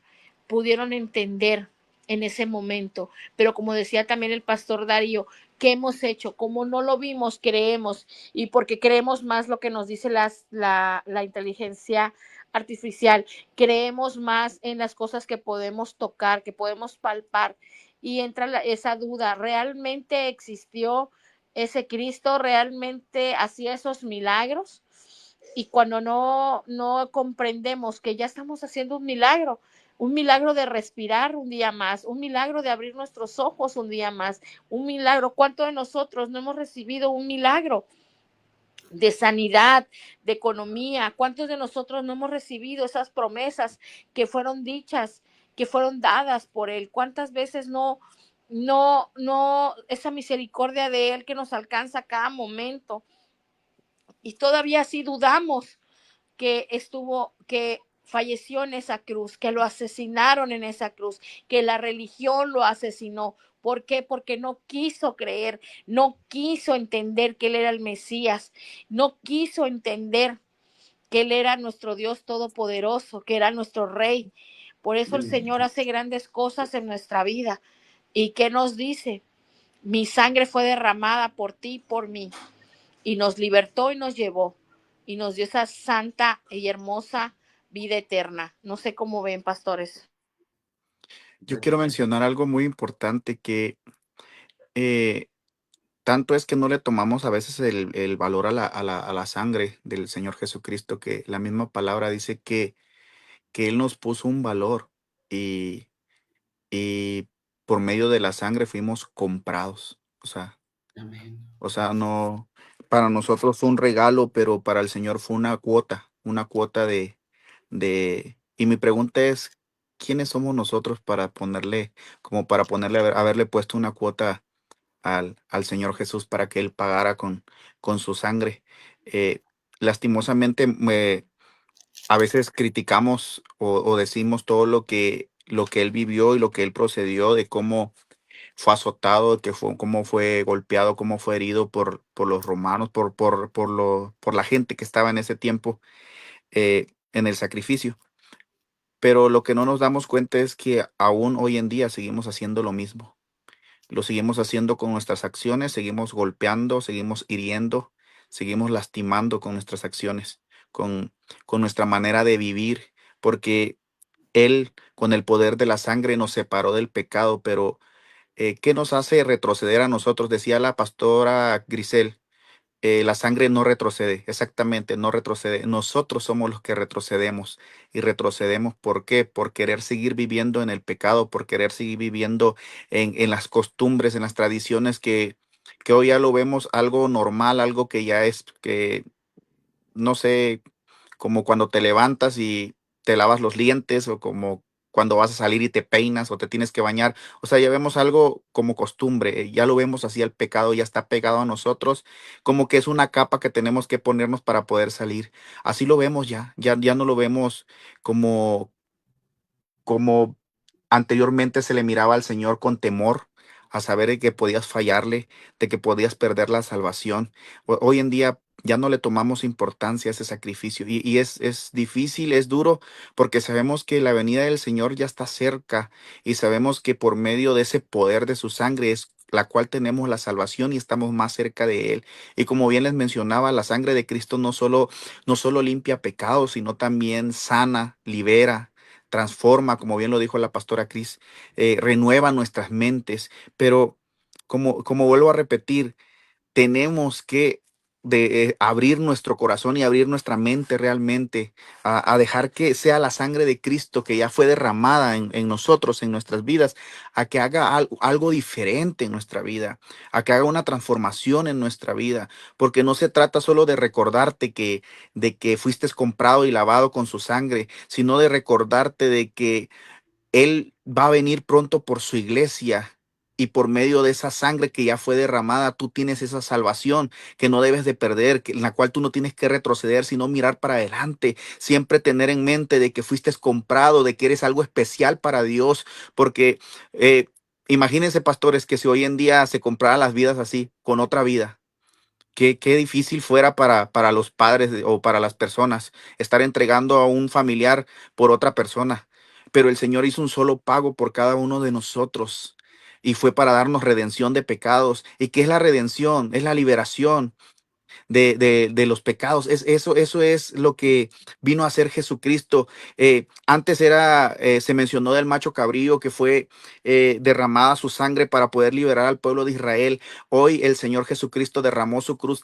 Speaker 3: Pudieron entender en ese momento. Pero como decía también el pastor Darío, ¿qué hemos hecho? Como no lo vimos, creemos. Y porque creemos más lo que nos dice la inteligencia artificial, creemos más en las cosas que podemos tocar, que podemos palpar, y entra esa duda: ¿realmente existió ese Cristo? ¿Realmente hacía esos milagros? Y cuando no comprendemos que ya estamos haciendo un milagro de respirar un día más, un milagro de abrir nuestros ojos un día más, un milagro. ¿Cuántos de nosotros no hemos recibido un milagro de sanidad, de economía? ¿Cuántos de nosotros no hemos recibido esas promesas que fueron dichas, que fueron dadas por Él? ¿Cuántas veces no esa misericordia de Él que nos alcanza a cada momento? Y todavía así dudamos que falleció en esa cruz, que lo asesinaron en esa cruz, que la religión lo asesinó. ¿Por qué? Porque no quiso creer, no quiso entender que Él era el Mesías, no quiso entender que Él era nuestro Dios todopoderoso, que era nuestro Rey. Por eso el Señor hace grandes cosas en nuestra vida. ¿Y qué nos dice? Mi sangre fue derramada por ti y por mí, y nos libertó y nos llevó, y nos dio esa santa y hermosa vida eterna. No sé cómo ven, pastores.
Speaker 4: Yo quiero mencionar algo muy importante que eh, tanto es que no le tomamos a veces el valor a la sangre del Señor Jesucristo, que la misma palabra dice que Él nos puso un valor y, y por medio de la sangre fuimos comprados.
Speaker 1: Amén.
Speaker 4: O sea, no, para nosotros fue un regalo, pero para el Señor fue una cuota y mi pregunta es, ¿quiénes somos nosotros para ponerle, como para ponerle, haberle puesto una cuota al Señor Jesús para que Él pagara con su sangre? Eh, lastimosamente, a veces criticamos o decimos todo lo que Él vivió y lo que Él procedió, de cómo fue azotado, cómo fue golpeado, cómo fue herido por los romanos, por la gente que estaba en ese tiempo en el sacrificio. Pero lo que no nos damos cuenta es que aún hoy en día seguimos haciendo lo mismo. Lo seguimos haciendo con nuestras acciones, seguimos golpeando, seguimos hiriendo, seguimos lastimando con nuestras acciones, con nuestra manera de vivir, porque Él, con el poder de la sangre, nos separó del pecado, pero ¿qué nos hace retroceder a nosotros? Decía la pastora Grisel, la sangre no retrocede, exactamente, no retrocede. Nosotros somos los que retrocedemos. Y retrocedemos, ¿por qué? Por querer seguir viviendo en el pecado, por querer seguir viviendo en las costumbres, en las tradiciones que hoy ya lo vemos algo normal, algo que ya es, que no sé, como cuando te levantas y te lavas los dientes, o como cuando vas a salir y te peinas o te tienes que bañar. O sea, ya vemos algo como costumbre, ya lo vemos así, el pecado ya está pegado a nosotros, como que es una capa que tenemos que ponernos para poder salir. Así lo vemos ya no lo vemos como como anteriormente se le miraba al Señor con temor, a saber de que podías fallarle, de que podías perder la salvación. Hoy en día ya no le tomamos importancia a ese sacrificio y es difícil, es duro, porque sabemos que la venida del Señor ya está cerca y sabemos que por medio de ese poder de su sangre es la cual tenemos la salvación y estamos más cerca de Él. Y como bien les mencionaba, la sangre de Cristo no solo limpia pecados, sino también sana, libera, transforma, como bien lo dijo la pastora Cris, renueva nuestras mentes, pero como vuelvo a repetir, tenemos que abrir nuestro corazón y abrir nuestra mente realmente a dejar que sea la sangre de Cristo que ya fue derramada en nosotros, en nuestras vidas, a que haga algo diferente en nuestra vida, a que haga una transformación en nuestra vida, porque no se trata solo de recordarte de que fuiste comprado y lavado con su sangre, sino de recordarte de que Él va a venir pronto por su iglesia, y por medio de esa sangre que ya fue derramada, tú tienes esa salvación que no debes de perder, en la cual tú no tienes que retroceder, sino mirar para adelante. Siempre tener en mente de que fuiste comprado, de que eres algo especial para Dios, porque imagínense, pastores, que si hoy en día se compraran las vidas así, con otra vida. Qué difícil fuera para los padres o para las personas estar entregando a un familiar por otra persona. Pero el Señor hizo un solo pago por cada uno de nosotros y fue para darnos redención de pecados. ¿Y qué es la redención? Es la liberación de los pecados. Eso es lo que vino a hacer Jesucristo. Antes se mencionó del macho cabrío que fue derramada su sangre para poder liberar al pueblo de Israel. Hoy el Señor Jesucristo derramó su cruz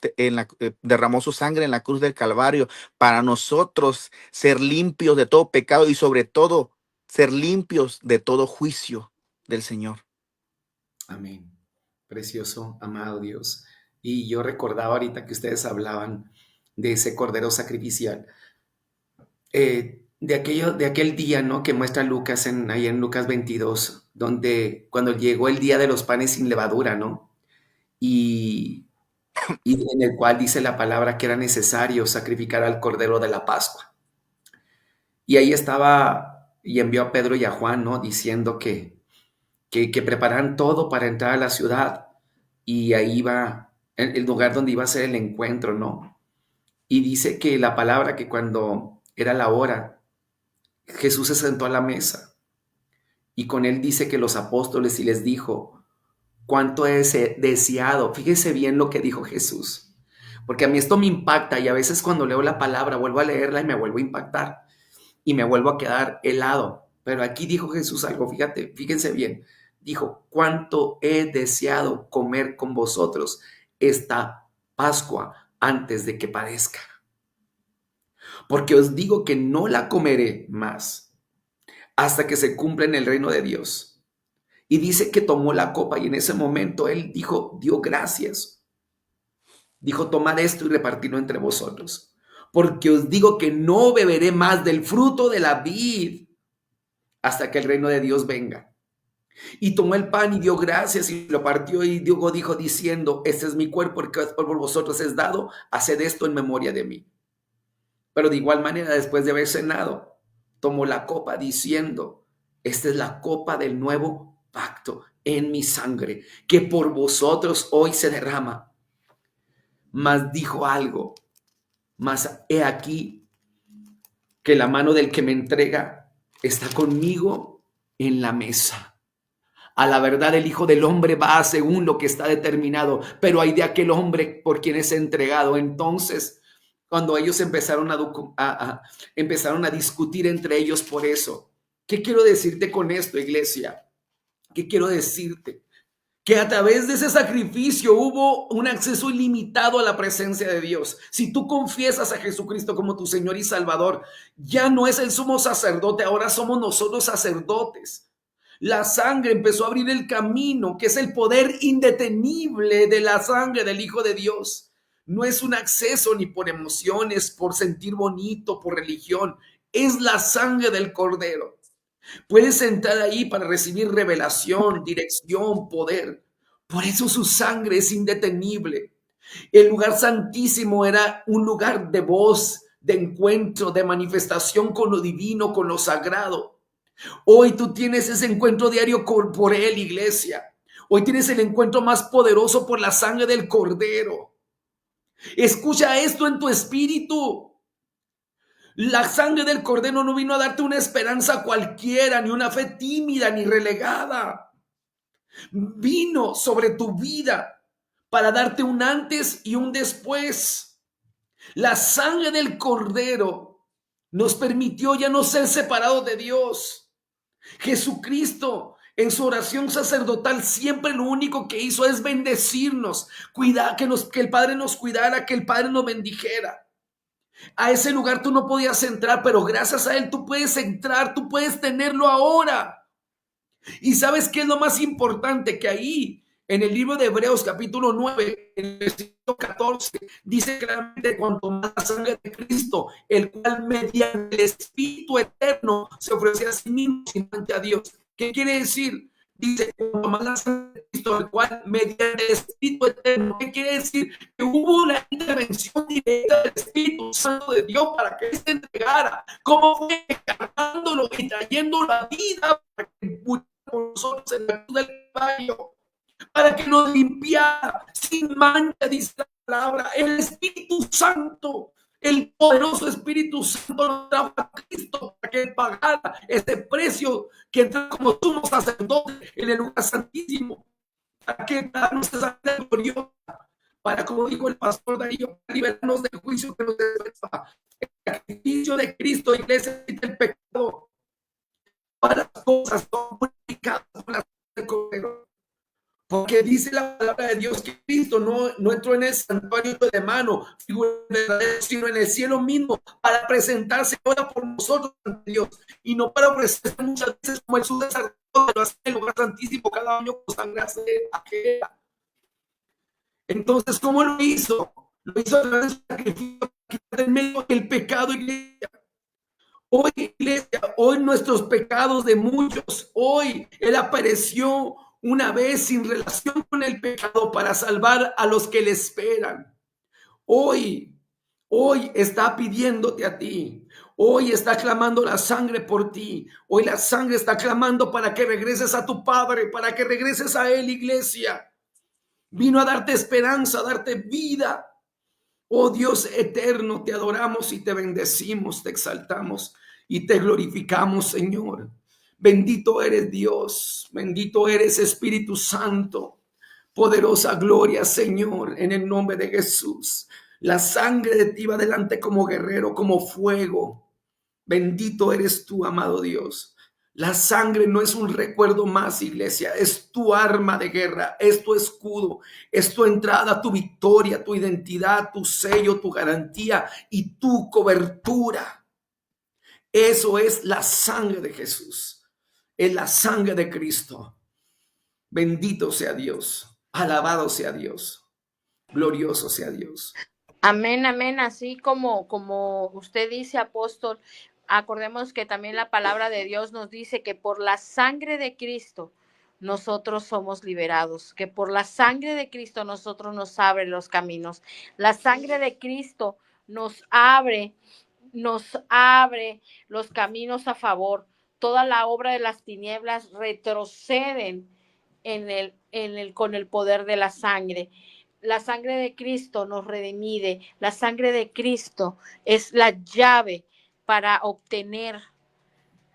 Speaker 4: derramó su sangre en la cruz del Calvario para nosotros ser limpios de todo pecado y sobre todo ser limpios de todo juicio del Señor.
Speaker 1: Amén. Precioso, amado Dios. Y yo recordaba ahorita que ustedes hablaban de ese cordero sacrificial, de aquel día, ¿no? Que muestra Lucas ahí en Lucas 22, donde cuando llegó el día de los panes sin levadura, ¿no? Y, y en el cual dice la palabra que era necesario sacrificar al cordero de la Pascua. Y ahí estaba, y envió a Pedro y a Juan, ¿no? Diciendo que prepararan todo para entrar a la ciudad. Y ahí va el lugar donde iba a ser el encuentro, ¿no? Y dice que la palabra que cuando era la hora, Jesús se sentó a la mesa y con él dice que los apóstoles y les dijo, cuánto he deseado. Fíjese bien lo que dijo Jesús, porque a mí esto me impacta y a veces cuando leo la palabra vuelvo a leerla y me vuelvo a impactar y me vuelvo a quedar helado. Pero aquí dijo Jesús algo, fíjense bien. Dijo, cuánto he deseado comer con vosotros esta Pascua antes de que padezca. Porque os digo que no la comeré más hasta que se cumpla en el reino de Dios. Y dice que tomó la copa y en ese momento él dijo, dio gracias. Dijo, tomad esto y repartidlo entre vosotros. Porque os digo que no beberé más del fruto de la vid hasta que el reino de Dios venga. Y tomó el pan y dio gracias y lo partió y luego dijo diciendo, este es mi cuerpo, el que por vosotros es dado, haced esto en memoria de mí. Pero de igual manera, después de haber cenado, tomó la copa diciendo, esta es la copa del nuevo pacto en mi sangre, que por vosotros hoy se derrama. Mas dijo algo, mas he aquí que la mano del que me entrega está conmigo en la mesa. A la verdad, el Hijo del Hombre va según lo que está determinado, pero hay de aquel hombre por quien es entregado. Entonces, cuando ellos empezaron a discutir entre ellos por eso, ¿qué quiero decirte con esto, iglesia? ¿Qué quiero decirte? Que a través de ese sacrificio hubo un acceso ilimitado a la presencia de Dios. Si tú confiesas a Jesucristo como tu Señor y Salvador, ya no es el sumo sacerdote, ahora somos nosotros sacerdotes. La sangre empezó a abrir el camino, que es el poder indetenible de la sangre del Hijo de Dios. No es un acceso ni por emociones, por sentir bonito, por religión. Es la sangre del Cordero. Puedes entrar ahí para recibir revelación, dirección, poder. Por eso su sangre es indetenible. El lugar santísimo era un lugar de voz, de encuentro, de manifestación con lo divino, con lo sagrado. Hoy tú tienes ese encuentro diario por él, iglesia. Hoy tienes el encuentro más poderoso por la sangre del Cordero. Escucha esto en tu espíritu. La sangre del Cordero no vino a darte una esperanza cualquiera, ni una fe tímida, ni relegada. Vino sobre tu vida para darte un antes y un después. La sangre del Cordero nos permitió ya no ser separados de Dios. Jesucristo en su oración sacerdotal siempre lo único que hizo es bendecirnos, cuidar, que el Padre nos cuidara, que el Padre nos bendijera. A ese lugar tú no podías entrar, pero gracias a él tú puedes entrar, tú puedes tenerlo ahora. Y ¿sabes qué es lo más importante? Que ahí en el libro de Hebreos capítulo 9, en el versículo 14, dice claramente cuanto más la sangre de Cristo, el cual mediante el Espíritu eterno se ofrecía a sí mismo sin mancha a Dios. ¿Qué quiere decir? Dice, cuanto más la sangre de Cristo, el cual mediante el Espíritu eterno. ¿Qué quiere decir? Que hubo una intervención directa del Espíritu Santo de Dios para que él se entregara. ¿Cómo fue? Cargándolo y trayéndolo a vida para que muriera por nosotros en la cruz del Calvario, para que nos limpiara sin mancha, dice la palabra. El Espíritu Santo, el poderoso Espíritu Santo nos trajo a Cristo para que él pagara ese precio que entró como sumo sacerdote en el lugar santísimo, para que darnos esa sangre gloriosa, para, como dijo el pastor Darío, liberarnos del juicio que nos despeja. El sacrificio de Cristo, iglesia, quita el pecado. Todas las cosas son purificadas por la sangre del Cordero. Porque dice la palabra de Dios que Cristo no entró en el santuario de mano, sino en el cielo mismo, para presentarse ahora por nosotros ante Dios, y no para ofrecerse muchas veces como el sacerdote lo hace en el lugar santísimo cada año con sangre ajena. Entonces, ¿cómo lo hizo? Lo hizo a través del sacrificio en medio del pecado, iglesia. Hoy, iglesia, hoy nuestros pecados de muchos, hoy Él apareció una vez sin relación con el pecado para salvar a los que le esperan. Hoy está pidiéndote a ti. Hoy está clamando la sangre por ti. Hoy la sangre está clamando para que regreses a tu Padre, para que regreses a Él, iglesia. Vino a darte esperanza, a darte vida. Oh Dios eterno, te adoramos y te bendecimos, te exaltamos y te glorificamos, Señor. Bendito eres Dios, bendito eres Espíritu Santo. Poderosa gloria, Señor, en el nombre de Jesús. La sangre de ti va delante como guerrero, como fuego. Bendito eres tú, amado Dios. La sangre no es un recuerdo más, iglesia, es tu arma de guerra, es tu escudo, es tu entrada, tu victoria, tu identidad, tu sello, tu garantía y tu cobertura. Eso es la sangre de Jesús, es la sangre de Cristo. Bendito sea Dios, alabado sea Dios, glorioso sea Dios.
Speaker 3: Amén, amén, así como usted dice, apóstol. Acordemos que también la palabra de Dios nos dice que por la sangre de Cristo nosotros somos liberados, que por la sangre de Cristo nosotros nos abre los caminos. La sangre de Cristo nos abre los caminos a favor. Toda la obra de las tinieblas retroceden con el poder de la sangre. La sangre de Cristo nos redime, la sangre de Cristo es la llave para obtener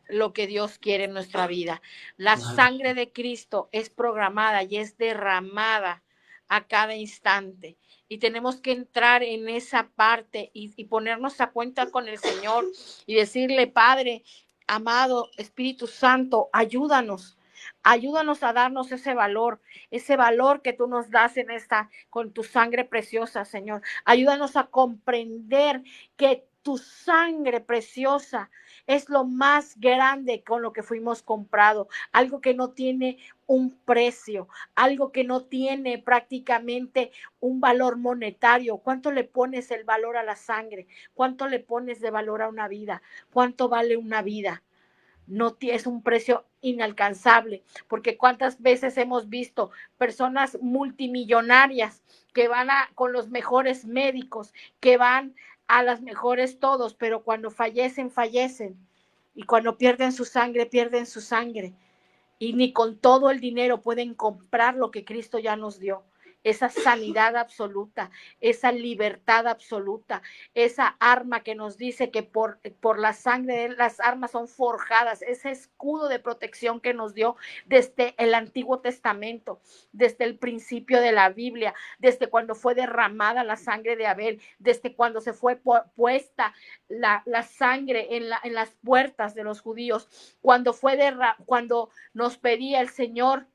Speaker 3: lo que Dios quiere en nuestra vida. La sangre de Cristo es programada y es derramada a cada instante. Y tenemos que entrar en esa parte y ponernos a cuenta con el Señor y decirle: Padre, amado Espíritu Santo, ayúdanos. Ayúdanos a darnos ese valor que tú nos das con tu sangre preciosa, Señor. Ayúdanos a comprender que tu sangre preciosa es lo más grande con lo que fuimos comprados, algo que no tiene un precio, algo que no tiene prácticamente un valor monetario. ¿Cuánto le pones el valor a la sangre? ¿Cuánto le pones de valor a una vida? ¿Cuánto vale una vida? No es un precio inalcanzable, porque cuántas veces hemos visto personas multimillonarias que van con los mejores médicos, que van a las mejores todos, pero cuando fallecen, y cuando pierden su sangre, y ni con todo el dinero pueden comprar lo que Cristo ya nos dio. Esa sanidad absoluta, esa libertad absoluta, esa arma que nos dice que por la sangre de él, las armas son forjadas, ese escudo de protección que nos dio desde el Antiguo Testamento, desde el principio de la Biblia, desde cuando fue derramada la sangre de Abel, desde cuando se fue puesta la sangre en las puertas de los judíos, cuando nos pedía el Señor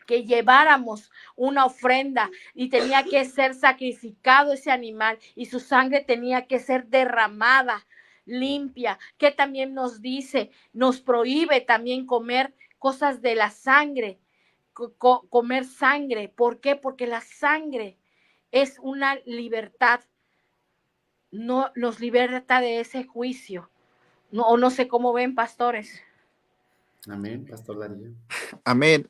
Speaker 3: que lleváramos una ofrenda y tenía que ser sacrificado ese animal y su sangre tenía que ser derramada, limpia, que también nos dice, nos prohíbe también comer cosas de la sangre, comer sangre. ¿Por qué? Porque la sangre es una libertad, no nos liberta de ese juicio. No sé cómo ven, pastores.
Speaker 1: Amén, Pastor Darío.
Speaker 4: Amén.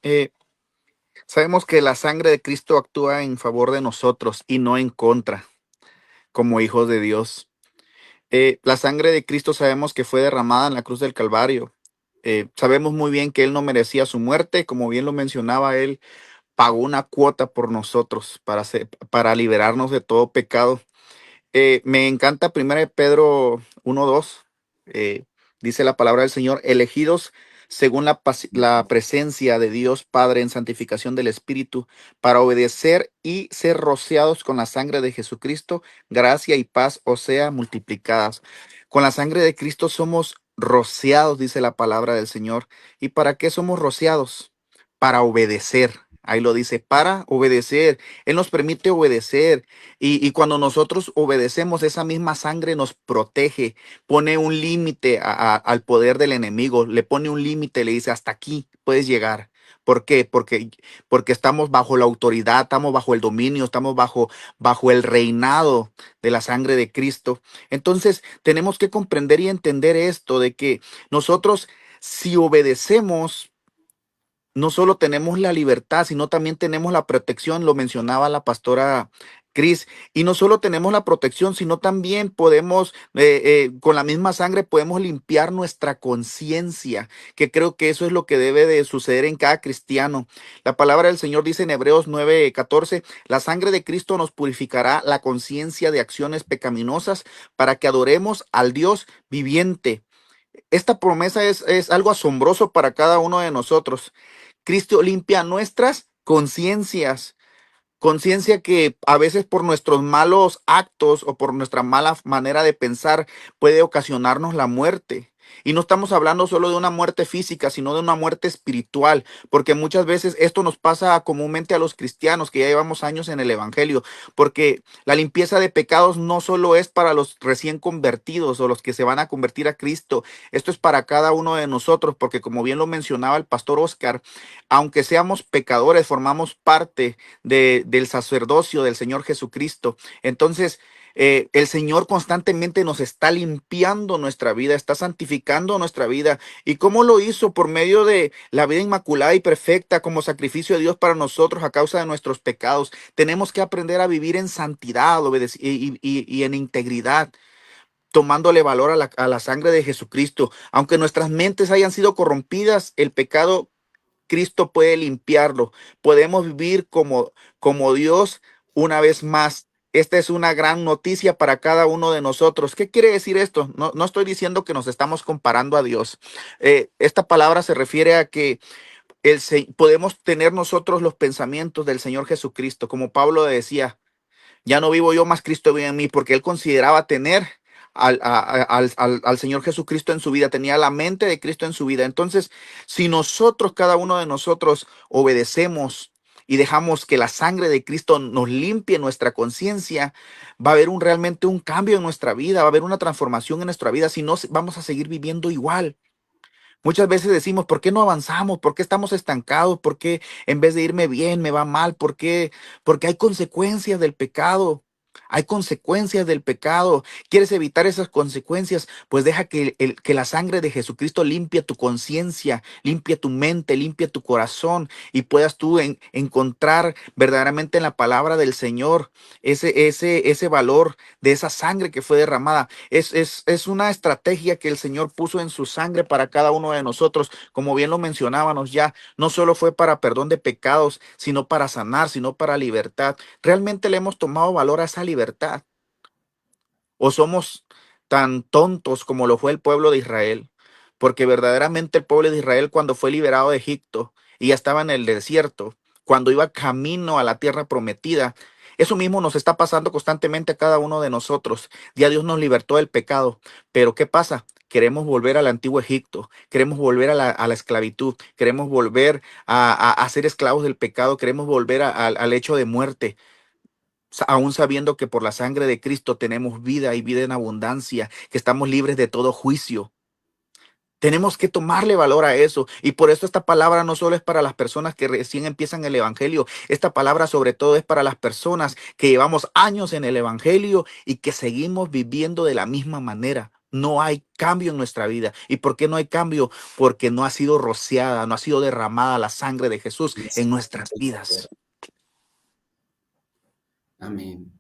Speaker 4: Sabemos que la sangre de Cristo actúa en favor de nosotros y no en contra, como hijos de Dios. La sangre de Cristo sabemos que fue derramada en la cruz del Calvario. Sabemos muy bien que Él no merecía su muerte, como bien lo mencionaba, Él pagó una cuota por nosotros para liberarnos de todo pecado. Me encanta 1 Pedro 1:2. Dice la palabra del Señor: elegidos según la presencia de Dios Padre en santificación del Espíritu, para obedecer y ser rociados con la sangre de Jesucristo, gracia y paz os sea multiplicadas. Con la sangre de Cristo somos rociados, dice la palabra del Señor. ¿Y para qué somos rociados? Para obedecer. Ahí lo dice, para obedecer. Él nos permite obedecer. Y cuando nosotros obedecemos, esa misma sangre nos protege, pone un límite al poder del enemigo, le pone un límite, le dice: hasta aquí puedes llegar. ¿Por qué? Porque estamos bajo la autoridad, estamos bajo el dominio, estamos bajo el reinado de la sangre de Cristo. Entonces tenemos que comprender y entender esto, de que nosotros, si obedecemos, no solo tenemos la libertad, sino también tenemos la protección. Lo mencionaba la pastora Cris. Y no solo tenemos la protección, sino también podemos, con la misma sangre, podemos limpiar nuestra conciencia, que creo que eso es lo que debe de suceder en cada cristiano. La palabra del Señor dice en Hebreos 9:14, la sangre de Cristo nos purificará la conciencia de acciones pecaminosas para que adoremos al Dios viviente. Esta promesa es algo asombroso para cada uno de nosotros. Cristo limpia nuestras conciencias. Conciencia que a veces por nuestros malos actos o por nuestra mala manera de pensar puede ocasionarnos la muerte. Y no estamos hablando solo de una muerte física, sino de una muerte espiritual, porque muchas veces esto nos pasa comúnmente a los cristianos que ya llevamos años en el evangelio, porque la limpieza de pecados no solo es para los recién convertidos o los que se van a convertir a Cristo, esto es para cada uno de nosotros, porque como bien lo mencionaba el pastor Oscar, aunque seamos pecadores, formamos parte del sacerdocio del Señor Jesucristo. Entonces, el Señor constantemente nos está limpiando nuestra vida, está santificando nuestra vida. ¿Y cómo lo hizo? Por medio de la vida inmaculada y perfecta como sacrificio de Dios para nosotros a causa de nuestros pecados. Tenemos que aprender a vivir en santidad y en integridad, tomándole valor a la sangre de Jesucristo. Aunque nuestras mentes hayan sido corrompidas, el pecado Cristo puede limpiarlo. Podemos vivir como Dios una vez más. Esta es una gran noticia para cada uno de nosotros. ¿Qué quiere decir esto? No estoy diciendo que nos estamos comparando a Dios. Esta palabra se refiere a que podemos tener nosotros los pensamientos del Señor Jesucristo. Como Pablo decía, ya no vivo yo, más Cristo vive en mí, porque él consideraba tener al Señor Jesucristo en su vida, tenía la mente de Cristo en su vida. Entonces, si nosotros, cada uno de nosotros, obedecemos y dejamos que la sangre de Cristo nos limpie nuestra conciencia, va a haber realmente un cambio en nuestra vida, va a haber una transformación en nuestra vida, si no vamos a seguir viviendo igual. Muchas veces decimos, ¿por qué no avanzamos? ¿Por qué estamos estancados? ¿Por qué en vez de irme bien me va mal? ¿Por qué? Porque hay consecuencias del pecado. Hay consecuencias del pecado. ¿Quieres evitar esas consecuencias? Pues deja que la sangre de Jesucristo limpie tu conciencia, limpie tu mente, limpie tu corazón y puedas tú encontrar verdaderamente en la palabra del Señor ese valor de esa sangre que fue derramada. Es una estrategia que el Señor puso en su sangre para cada uno de nosotros. Como bien lo mencionábamos ya, no solo fue para perdón de pecados, sino para sanar, sino para libertad. ¿Realmente le hemos tomado valor a esa libertad? ¿O somos tan tontos como lo fue el pueblo de Israel? Porque verdaderamente el pueblo de Israel, cuando fue liberado de Egipto y ya estaba en el desierto, cuando iba camino a la tierra prometida, eso mismo nos está pasando constantemente a cada uno de nosotros. Ya Dios nos libertó del pecado, pero ¿qué pasa? Queremos volver al antiguo Egipto, queremos volver a la esclavitud, queremos volver a ser esclavos del pecado, queremos volver al hecho de muerte, aún sabiendo que por la sangre de Cristo tenemos vida y vida en abundancia, que estamos libres de todo juicio. Tenemos que tomarle valor a eso. Y por eso esta palabra no solo es para las personas que recién empiezan el evangelio. Esta palabra sobre todo es para las personas que llevamos años en el evangelio y que seguimos viviendo de la misma manera. No hay cambio en nuestra vida. ¿Y por qué no hay cambio? Porque no ha sido rociada, no ha sido derramada la sangre de Jesús en nuestras vidas.
Speaker 1: Amén.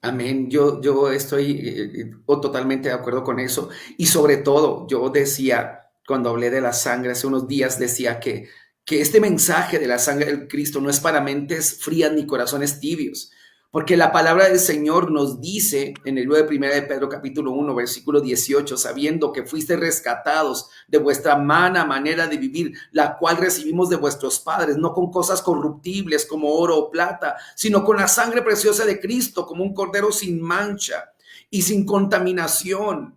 Speaker 1: Amén. Yo estoy totalmente de acuerdo con eso. Y sobre todo, yo decía, cuando hablé de la sangre hace unos días, decía que este mensaje de la sangre del Cristo no es para mentes frías ni corazones tibios. Porque la palabra del Señor nos dice en el libro de 1 de Pedro capítulo 1, versículo 18, sabiendo que fuiste rescatados de vuestra mala manera de vivir, la cual recibimos de vuestros padres, no con cosas corruptibles como oro o plata, sino con la sangre preciosa de Cristo, como un cordero sin mancha y sin contaminación.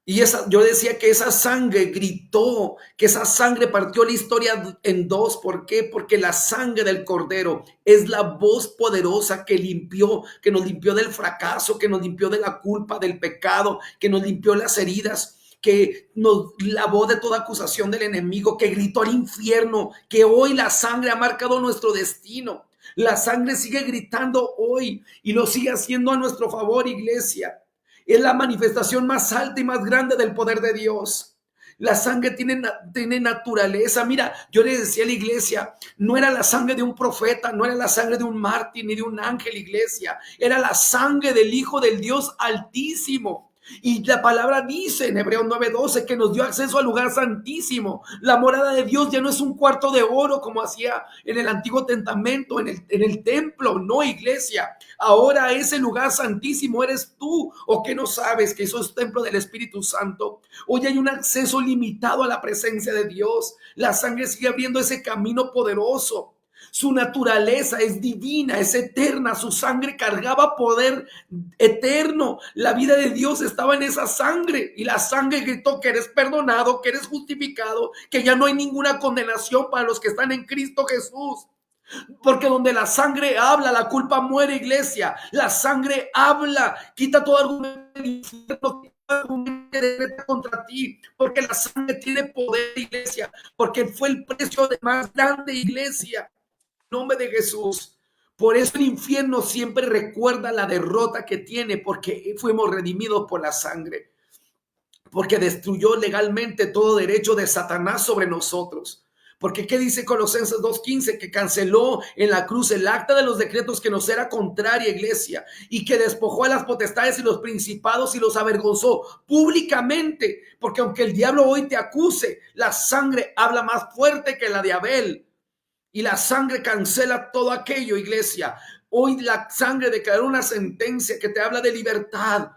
Speaker 1: Y yo decía que esa sangre gritó, que esa sangre partió la historia en dos. ¿Por qué? Porque la sangre del cordero es la voz poderosa que nos limpió del fracaso, que nos limpió de la culpa, del pecado, que nos limpió las heridas, que nos lavó de toda acusación del enemigo, que gritó al infierno, que hoy la sangre ha marcado nuestro destino. La sangre sigue gritando hoy y lo sigue haciendo a nuestro favor, iglesia. Es la manifestación más alta y más grande del poder de Dios. La sangre tiene naturaleza. Mira, yo le decía a la iglesia, no era la sangre de un profeta, no era la sangre de un mártir ni de un ángel, iglesia. Era la sangre del Hijo del Dios Altísimo. Y la palabra dice en Hebreos 9:12 que nos dio acceso al lugar santísimo. La morada de Dios ya no es un cuarto de oro como hacía en el Antiguo Testamento, en el templo. No, iglesia. Ahora ese lugar santísimo eres tú. ¿O que no sabes que eso es templo del Espíritu Santo? Hoy hay un acceso limitado a la presencia de Dios. La sangre sigue abriendo ese camino poderoso. Su naturaleza es divina, es eterna. Su sangre cargaba poder eterno. La vida de Dios estaba en esa sangre. Y la sangre gritó que eres perdonado, que eres justificado, que ya no hay ninguna condenación para los que están en Cristo Jesús. Porque donde la sangre habla, la culpa muere, iglesia. La sangre habla, quita todo argumento del infierno, contra ti, porque la sangre tiene poder, iglesia, porque fue el precio de más grande, iglesia. En nombre de Jesús. Por eso el infierno siempre recuerda la derrota que tiene, porque fuimos redimidos por la sangre, porque destruyó legalmente todo derecho de Satanás sobre nosotros. Porque ¿qué dice Colosenses 2:15? Que canceló en la cruz el acta de los decretos que nos era contraria, iglesia, y que despojó a las potestades y los principados y los avergonzó públicamente. Porque aunque el diablo hoy te acuse, la sangre habla más fuerte que la de Abel. Y la sangre cancela todo aquello, iglesia. Hoy la sangre declaró una sentencia que te habla de libertad.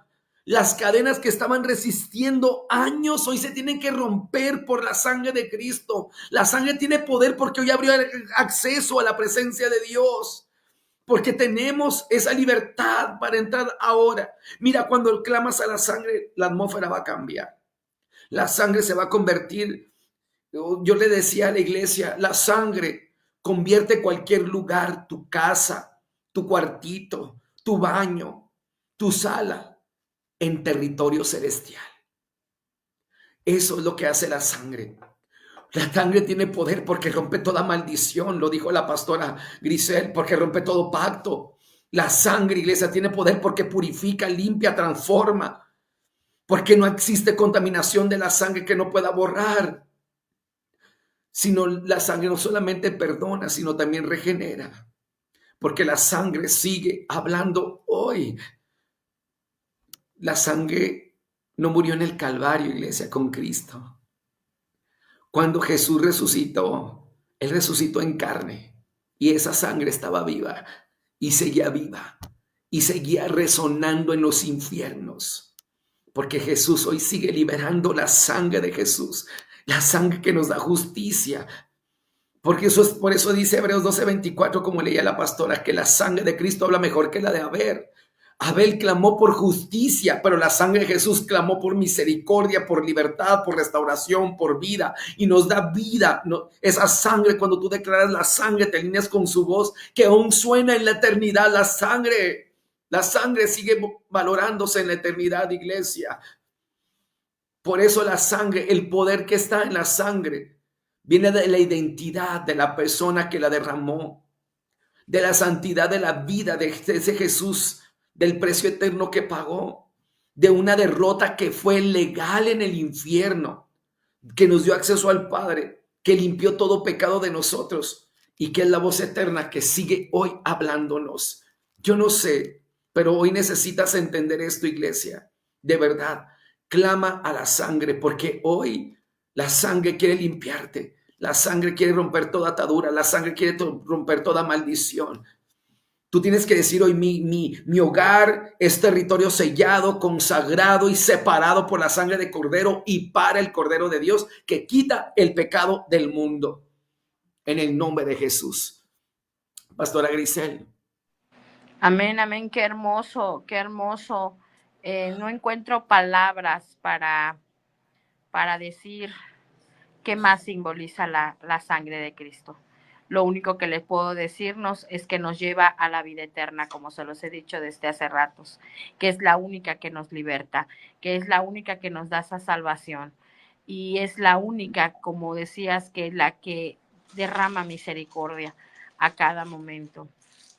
Speaker 1: Las cadenas que estaban resistiendo años hoy se tienen que romper por la sangre de Cristo. La sangre tiene poder porque hoy abrió acceso a la presencia de Dios. Porque tenemos esa libertad para entrar ahora. Mira, cuando clamas a la sangre, la atmósfera va a cambiar. La sangre se va a convertir. Yo le decía a la iglesia, la sangre convierte cualquier lugar, tu casa, tu cuartito, tu baño, tu sala, en territorio celestial. Eso es lo que hace la sangre. La sangre tiene poder porque rompe toda maldición, lo dijo la pastora Grisel, porque rompe todo pacto. La sangre, iglesia, tiene poder porque purifica, limpia, transforma, porque no existe contaminación de la sangre que no pueda borrar. Sino la sangre no solamente perdona, sino también regenera. Porque la sangre sigue hablando hoy. La sangre no murió en el Calvario, iglesia, con Cristo. Cuando Jesús resucitó, Él resucitó en carne. Y esa sangre estaba viva y seguía viva. Y seguía resonando en los infiernos. Porque Jesús hoy sigue liberando la sangre de Jesús. La sangre que nos da justicia. Porque por eso dice Hebreos 12:24, como leía la pastora, que la sangre de Cristo habla mejor que la de Abel. Abel clamó por justicia, pero la sangre de Jesús clamó por misericordia, por libertad, por restauración, por vida. Y nos da vida. Esa sangre, cuando tú declaras la sangre, te alineas con su voz, que aún suena en la eternidad. La sangre sigue valorándose en la eternidad, iglesia. Por eso la sangre, el poder que está en la sangre, viene de la identidad de la persona que la derramó, de la santidad de la vida de ese Jesús, del precio eterno que pagó, de una derrota que fue legal en el infierno, que nos dio acceso al Padre, que limpió todo pecado de nosotros y que es la voz eterna que sigue hoy hablándonos. Yo no sé, pero hoy necesitas entender esto, iglesia, de verdad. Clama a la sangre, porque hoy la sangre quiere limpiarte. La sangre quiere romper toda atadura. La sangre quiere romper toda maldición. Tú tienes que decir hoy, mi hogar es territorio sellado, consagrado y separado por la sangre de Cordero y para el Cordero de Dios que quita el pecado del mundo. En el nombre de Jesús. Pastora Grisel.
Speaker 3: Amén, amén. Qué hermoso, qué hermoso. No encuentro palabras para decir qué más simboliza la sangre de Cristo. Lo único que les puedo decirnos es que nos lleva a la vida eterna, como se los he dicho desde hace ratos, que es la única que nos liberta, que es la única que nos da esa salvación y es la única, como decías, que es la que derrama misericordia a cada momento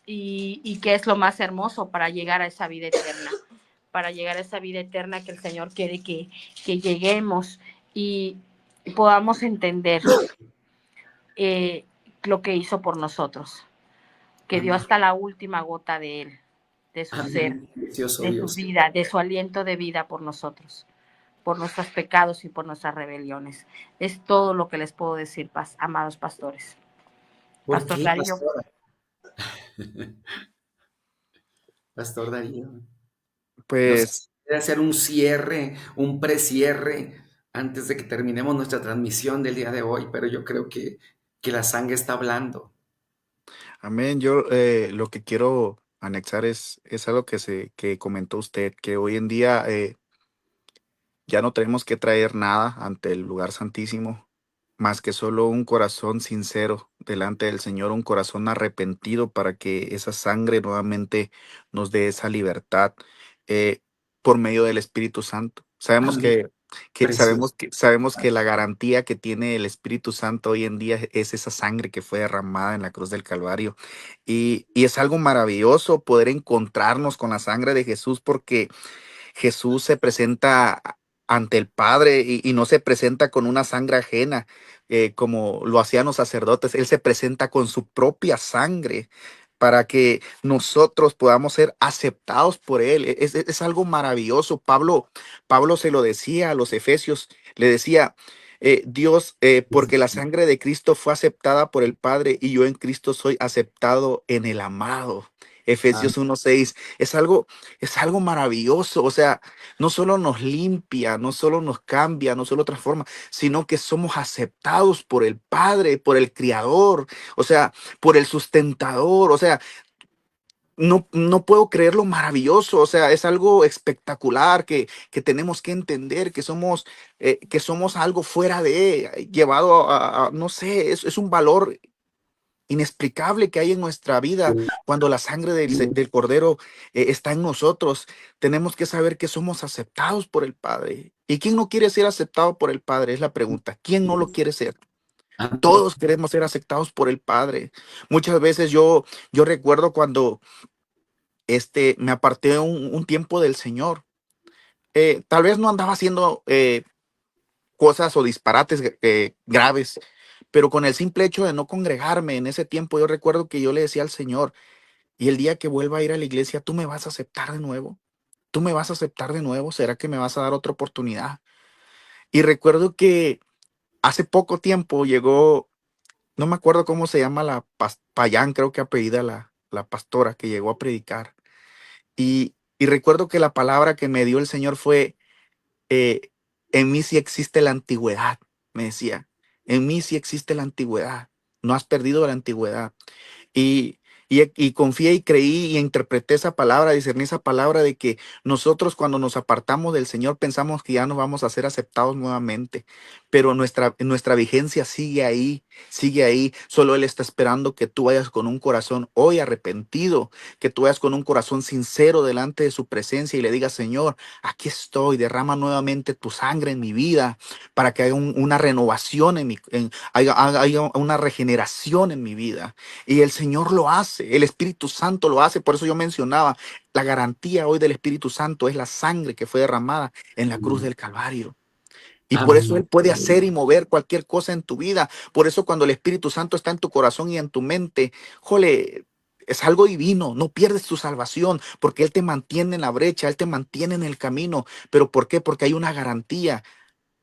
Speaker 3: y que es lo más hermoso para llegar a esa vida eterna, que el Señor quiere que lleguemos. Y y podamos entender lo que hizo por nosotros, que dio hasta la última gota de él, de su ser,
Speaker 1: Precioso
Speaker 3: de su
Speaker 1: Dios.
Speaker 3: vida, de su aliento de vida por nosotros, por nuestros pecados y por nuestras rebeliones. Es todo lo que les puedo decir, amados pastores.
Speaker 1: ¿Por qué, pastora? Pastor Darío.
Speaker 4: Pues
Speaker 1: Nos hacer un cierre, un precierre antes de que terminemos nuestra transmisión del día de hoy, pero yo creo que la sangre está hablando.
Speaker 4: amén. Yo lo que quiero anexar es algo que comentó usted, que hoy en día ya no tenemos que traer nada ante el lugar santísimo, más que solo un corazón sincero delante del Señor, un corazón arrepentido para que esa sangre nuevamente nos dé esa libertad eh, por medio del Espíritu Santo. Sabemos
Speaker 1: Amén. Precioso.
Speaker 4: sabemos que la garantía que tiene el Espíritu Santo hoy en día es esa sangre que fue derramada en la cruz del Calvario. Y es algo maravilloso poder encontrarnos con la sangre de Jesús, porque Jesús se presenta ante el Padre y no se presenta con una sangre ajena, como lo hacían los sacerdotes. Él se presenta con su propia sangre para que nosotros podamos ser aceptados por Él. Es algo maravilloso. Pablo se lo decía a los efesios, le decía, Dios, porque la sangre de Cristo fue aceptada por el Padre y yo en Cristo soy aceptado en el amado. Efesios 1:6 es algo maravilloso. O sea, no solo nos limpia, no solo nos cambia, no solo transforma, sino que somos aceptados por el Padre, por el Creador, o sea, por el sustentador. O sea, no puedo creer lo maravilloso. O sea, es algo espectacular que tenemos que entender que somos algo fuera de, llevado no sé, es un valor inexplicable que hay en nuestra vida cuando la sangre del Cordero está en nosotros. Tenemos que saber que somos aceptados por el Padre. ¿Y quién no quiere ser aceptado por el Padre? Es la pregunta. ¿Quién no lo quiere ser? Todos queremos ser aceptados por el Padre. Muchas veces yo recuerdo cuando me aparté un tiempo del Señor. Tal vez no andaba haciendo cosas o disparates graves, pero con el simple hecho de no congregarme en ese tiempo, yo recuerdo que yo le decía al Señor, y el día que vuelva a ir a la iglesia, ¿tú me vas a aceptar de nuevo? ¿Tú me vas a aceptar de nuevo? ¿Será que me vas a dar otra oportunidad? Y recuerdo que hace poco tiempo llegó, no me acuerdo cómo se llama Payán, creo que apellida la pastora que llegó a predicar. Y recuerdo que la palabra que me dio el Señor fue, eh, en mí sí existe la antigüedad, me decía. En mí sí existe la antigüedad. No has perdido la antigüedad. Y, y confié y creí y interpreté esa palabra, discerní esa palabra de que nosotros cuando nos apartamos del Señor pensamos que ya no vamos a ser aceptados nuevamente, pero nuestra vigencia sigue ahí, sigue ahí. Solo Él está esperando que tú vayas con un corazón hoy arrepentido, que tú vayas con un corazón sincero delante de su presencia y le digas, Señor, aquí estoy, derrama nuevamente tu sangre en mi vida para que haya una renovación haya una regeneración en mi vida. Y el Señor lo hace, el Espíritu Santo lo hace. Por eso yo mencionaba, la garantía hoy del Espíritu Santo es la sangre que fue derramada en la cruz del Calvario. Y por eso
Speaker 1: Amén.
Speaker 4: Él puede hacer y mover cualquier cosa en tu vida. Por eso cuando el Espíritu Santo está en tu corazón y en tu mente, jole, es algo divino. No pierdes tu salvación porque Él te mantiene en la brecha, Él te mantiene en el camino. ¿Pero por qué? Porque hay una garantía.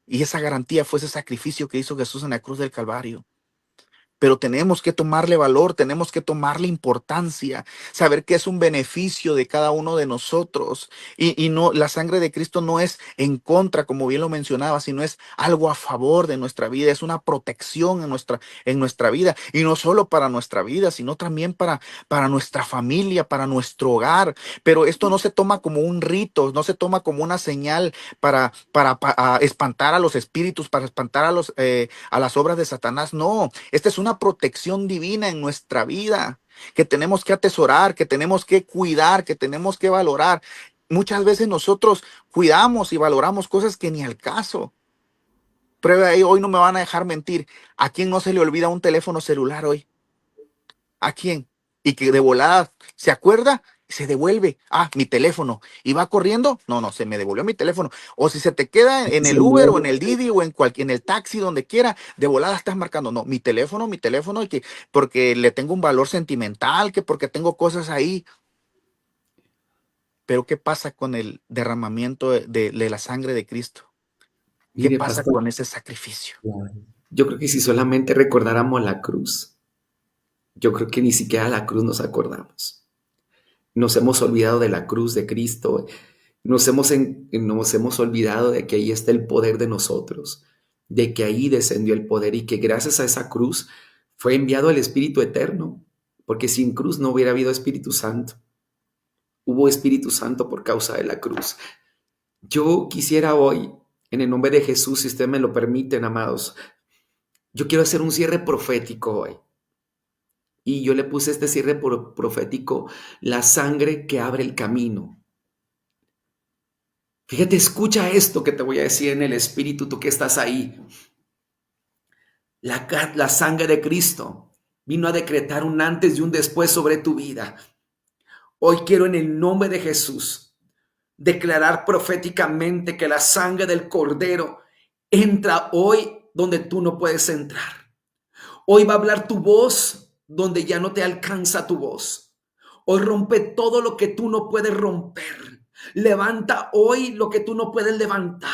Speaker 4: Y esa garantía fue ese sacrificio que hizo Jesús en la cruz del Calvario. Pero tenemos que tomarle valor, tenemos que tomarle importancia, saber que es un beneficio de cada uno de nosotros. Y no, la sangre de Cristo no es en contra, como bien lo mencionaba, sino es algo a favor de nuestra vida, es una protección en nuestra vida. Y no solo para nuestra vida, sino también para nuestra familia, para nuestro hogar. Pero esto no se toma como un rito, no se toma como una señal para espantar a los espíritus, para espantar a las obras de Satanás. No, esta es una protección divina en nuestra vida que tenemos que atesorar, que tenemos que cuidar, que tenemos que valorar. Muchas veces nosotros cuidamos y valoramos cosas que ni al caso. Prueba ahí, hoy no me van a dejar mentir. ¿A quién no se le olvida un teléfono celular hoy? ¿A quién? Y que de volada se acuerda se devuelve. Ah, mi teléfono. ¿Y va corriendo? No, se me devolvió mi teléfono. O si se te queda en el Uber o en el Didi o en el taxi, donde quiera, de volada estás marcando. No, mi teléfono, y que porque le tengo un valor sentimental, que porque tengo cosas ahí. Pero ¿qué pasa con el derramamiento de la sangre de Cristo? ¿Qué pasa con ese sacrificio?
Speaker 1: Yo creo que si solamente recordáramos la cruz, yo creo que ni siquiera la cruz nos acordamos. Nos hemos olvidado de la cruz de Cristo. Nos hemos olvidado de que ahí está el poder de nosotros, de que ahí descendió el poder y que gracias a esa cruz fue enviado el Espíritu Eterno, porque sin cruz no hubiera habido Espíritu Santo. Hubo Espíritu Santo por causa de la cruz. Yo quisiera hoy, en el nombre de Jesús, si ustedes me lo permiten, amados, yo quiero hacer un cierre profético hoy. Y yo le puse este cierre profético, la sangre que abre el camino. Fíjate, escucha esto que te voy a decir en el Espíritu, tú que estás ahí. La sangre de Cristo vino a decretar un antes y un después sobre tu vida. Hoy quiero en el nombre de Jesús declarar proféticamente que la sangre del Cordero entra hoy donde tú no puedes entrar. Hoy va a hablar tu voz donde ya no te alcanza tu voz. Hoy rompe todo lo que tú no puedes romper. Levanta hoy lo que tú no puedes levantar.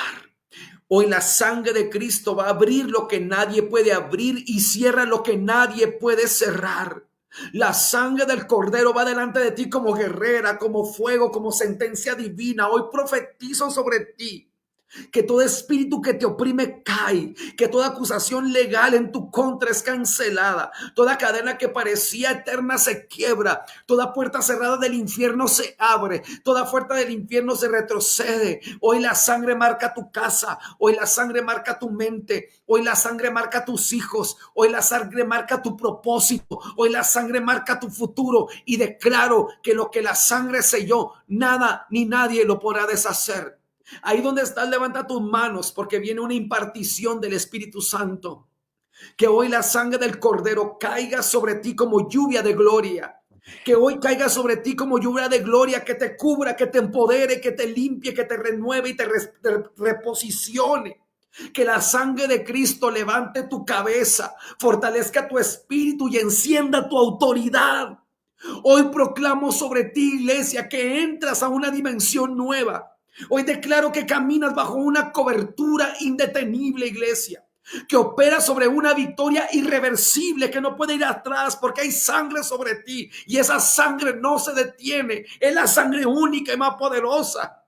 Speaker 1: Hoy la sangre de Cristo va a abrir lo que nadie puede abrir y cierra lo que nadie puede cerrar. La sangre del Cordero va delante de ti como guerrera, como fuego, como sentencia divina. Hoy profetizo sobre ti que todo espíritu que te oprime cae, que toda acusación legal en tu contra es cancelada, toda cadena que parecía eterna se quiebra, toda puerta cerrada del infierno se abre, toda puerta del infierno se retrocede. Hoy la sangre marca tu casa, hoy la sangre marca tu mente, hoy la sangre marca tus hijos, hoy la sangre marca tu propósito, hoy la sangre marca tu futuro, y declaro que lo que la sangre selló, nada ni nadie lo podrá deshacer. Ahí donde estás, levanta tus manos, porque viene una impartición del Espíritu Santo. Que hoy la sangre del Cordero caiga sobre ti como lluvia de gloria. Que hoy caiga sobre ti como lluvia de gloria, que te cubra, que te empodere, que te limpie, que te renueve y te reposicione. Que la sangre de Cristo levante tu cabeza, fortalezca tu espíritu y encienda tu autoridad. Hoy proclamo sobre ti, iglesia, que entras a una dimensión nueva. Hoy declaro que caminas bajo una cobertura indetenible, iglesia, que opera sobre una victoria irreversible que no puede ir atrás porque hay sangre sobre ti y esa sangre no se detiene. Es la sangre única y más poderosa.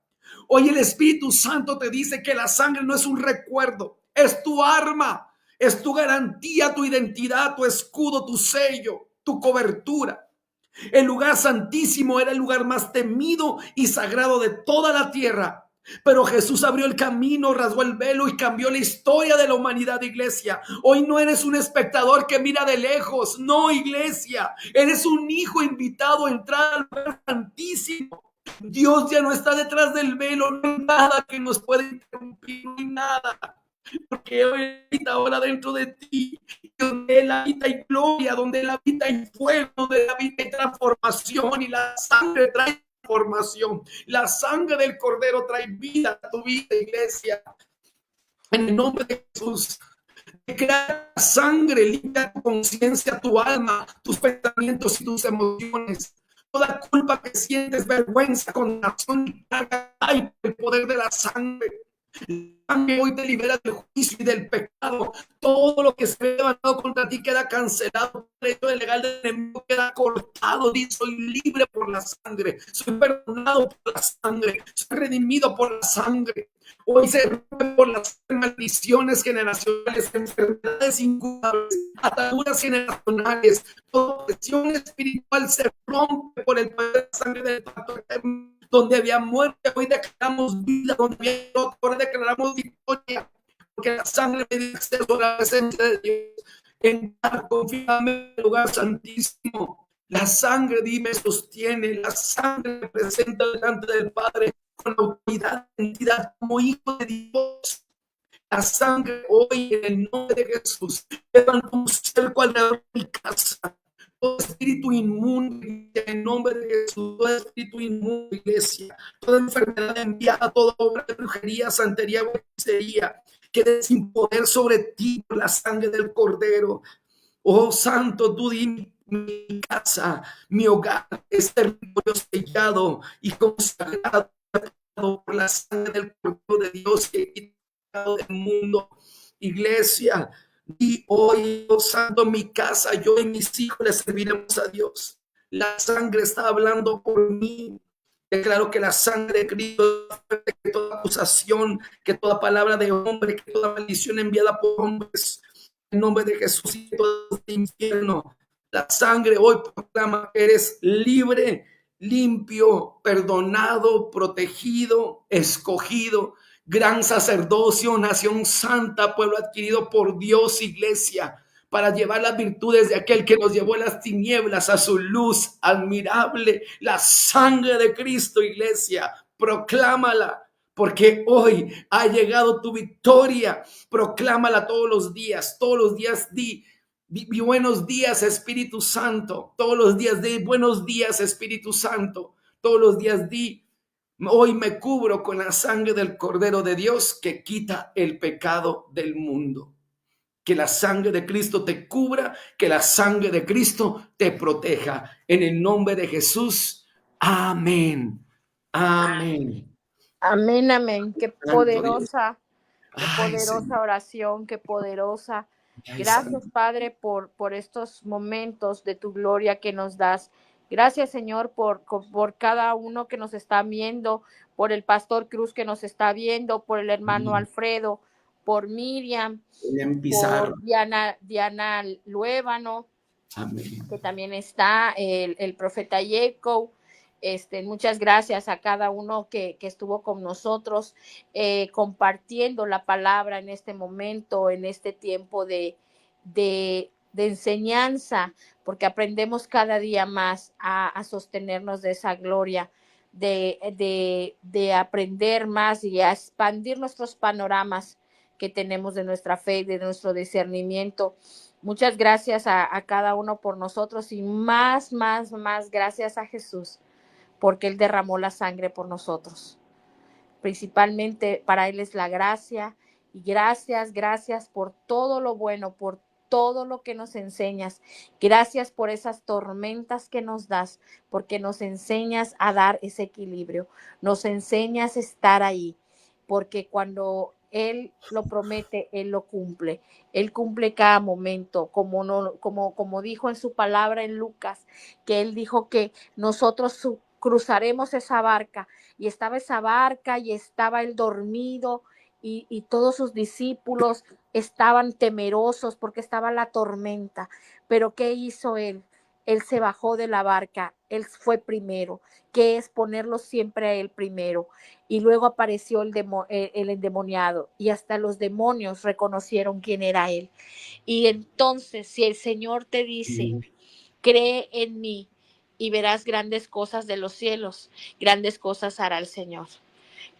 Speaker 1: Hoy el Espíritu Santo te dice que la sangre no es un recuerdo, es tu arma, es tu garantía, tu identidad, tu escudo, tu sello, tu cobertura. El lugar santísimo era el lugar más temido y sagrado de toda la tierra. Pero Jesús abrió el camino, rasgó el velo y cambió la historia de la humanidad, iglesia. Hoy no eres un espectador que mira de lejos. No, iglesia. Eres un hijo invitado a entrar al lugar santísimo. Dios ya no está detrás del velo. No hay nada que nos pueda interrumpir. No hay nada. Porque hoy habita ahora dentro de ti, donde Él habita y gloria, donde Él habita y fuego, donde Él habita y transformación, y la sangre trae transformación. La sangre del Cordero trae vida a tu vida, iglesia. En el nombre de Jesús, crea la sangre, limpia tu conciencia, tu alma, tus pensamientos y tus emociones. Toda culpa que sientes, vergüenza, condenación y carga, hay el poder de la sangre. Hoy te libera del juicio y del pecado. Todo lo que se ha levantado contra ti queda cancelado. El derecho legal del enemigo queda cortado. Dice: soy libre por la sangre, soy perdonado por la sangre, soy redimido por la sangre. Hoy se rompe por las maldiciones generacionales, enfermedades incurables, ataduras generacionales. Toda presión espiritual se rompe por el poder de la sangre del pacto eterno. Donde había muerte, hoy declaramos vida. Donde había dolor, ahora declaramos victoria. Porque la sangre me dio acceso a la presencia de Dios. Entrar confiadamente en el lugar santísimo. La sangre, dime, sostiene. La sangre me presenta delante del Padre con autoridad, identidad como hijo de Dios. La sangre hoy, en el nombre de Jesús, levanta un cerco alrededor de mi casa. todo espíritu inmundo, en nombre de Jesús, todo espíritu inmundo, iglesia, toda enfermedad enviada, toda obra de brujería, santería o hechicería, quede sin poder sobre ti por la sangre del Cordero. Oh Santo, tú di mi casa, mi hogar, es territorio sellado y consagrado por la sangre del Cordero de Dios que quitado del mundo. Iglesia, y hoy, oh Santo, mi casa, yo y mis hijos le serviremos a Dios. La sangre está hablando por mí. Declaro que la sangre de Cristo, que toda acusación, que toda palabra de hombre, que toda maldición enviada por hombres, en nombre de Jesús y todo el infierno, la sangre hoy proclama que eres libre, limpio, perdonado, protegido, escogido, gran sacerdocio, nación santa, pueblo adquirido por Dios, iglesia, para llevar las virtudes de aquel que nos llevó las tinieblas a su luz admirable, la sangre de Cristo, iglesia, proclámala, porque hoy ha llegado tu victoria, proclámala todos los días di buenos días, Espíritu Santo, todos los días di buenos días, Espíritu Santo, todos los días di hoy me cubro con la sangre del Cordero de Dios que quita el pecado del mundo. Que la sangre de Cristo te cubra, que la sangre de Cristo te proteja. En el nombre de Jesús. Amén. Amén.
Speaker 3: Amén, amén. Qué poderosa oración, qué poderosa. Gracias, Padre, por estos momentos de tu gloria que nos das. Gracias, Señor, por cada uno que nos está viendo, por el Pastor Cruz que nos está viendo, por el hermano Alfredo, por Miriam, por Diana Luébano, que también está, el profeta Jacob. Muchas gracias a cada uno que estuvo con nosotros compartiendo la palabra en este momento, en este tiempo de enseñanza, porque aprendemos cada día más a sostenernos de esa gloria, de aprender más y a expandir nuestros panoramas que tenemos de nuestra fe, de nuestro discernimiento. Muchas gracias a cada uno por nosotros y más gracias a Jesús, porque Él derramó la sangre por nosotros. Principalmente para Él es la gracia. Y gracias por todo lo bueno, por todo lo que nos enseñas. Gracias por esas tormentas que nos das, porque nos enseñas a dar ese equilibrio. Nos enseñas a estar ahí, porque cuando Él lo promete, Él lo cumple. Él cumple cada momento, como dijo en su palabra en Lucas, que Él dijo que nosotros cruzaremos esa barca, y estaba esa barca y estaba Él dormido, y todos sus discípulos estaban temerosos porque estaba la tormenta. Pero ¿qué hizo Él? Él se bajó de la barca, Él fue primero, que es ponerlo siempre a Él primero. Y luego apareció el endemoniado, y hasta los demonios reconocieron quién era Él. Y entonces, si el Señor te dice, cree en mí y verás grandes cosas de los cielos, grandes cosas hará el Señor.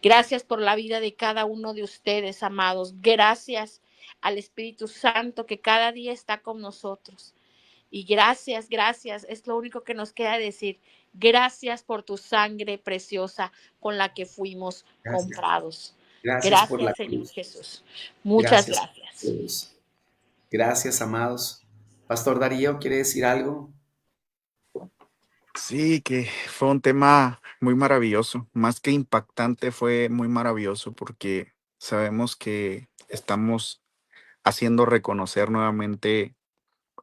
Speaker 3: Gracias por la vida de cada uno de ustedes, amados. Gracias al Espíritu Santo que cada día está con nosotros. Y gracias, es lo único que nos queda decir. Gracias por tu sangre preciosa con la que fuimos comprados. Gracias por la Señor cruz. Jesús. Muchas gracias.
Speaker 1: Gracias, amados. Pastor Darío, ¿quiere decir algo?
Speaker 4: Sí, que fue un tema muy maravilloso. Más que impactante, fue muy maravilloso porque sabemos que estamos haciendo reconocer nuevamente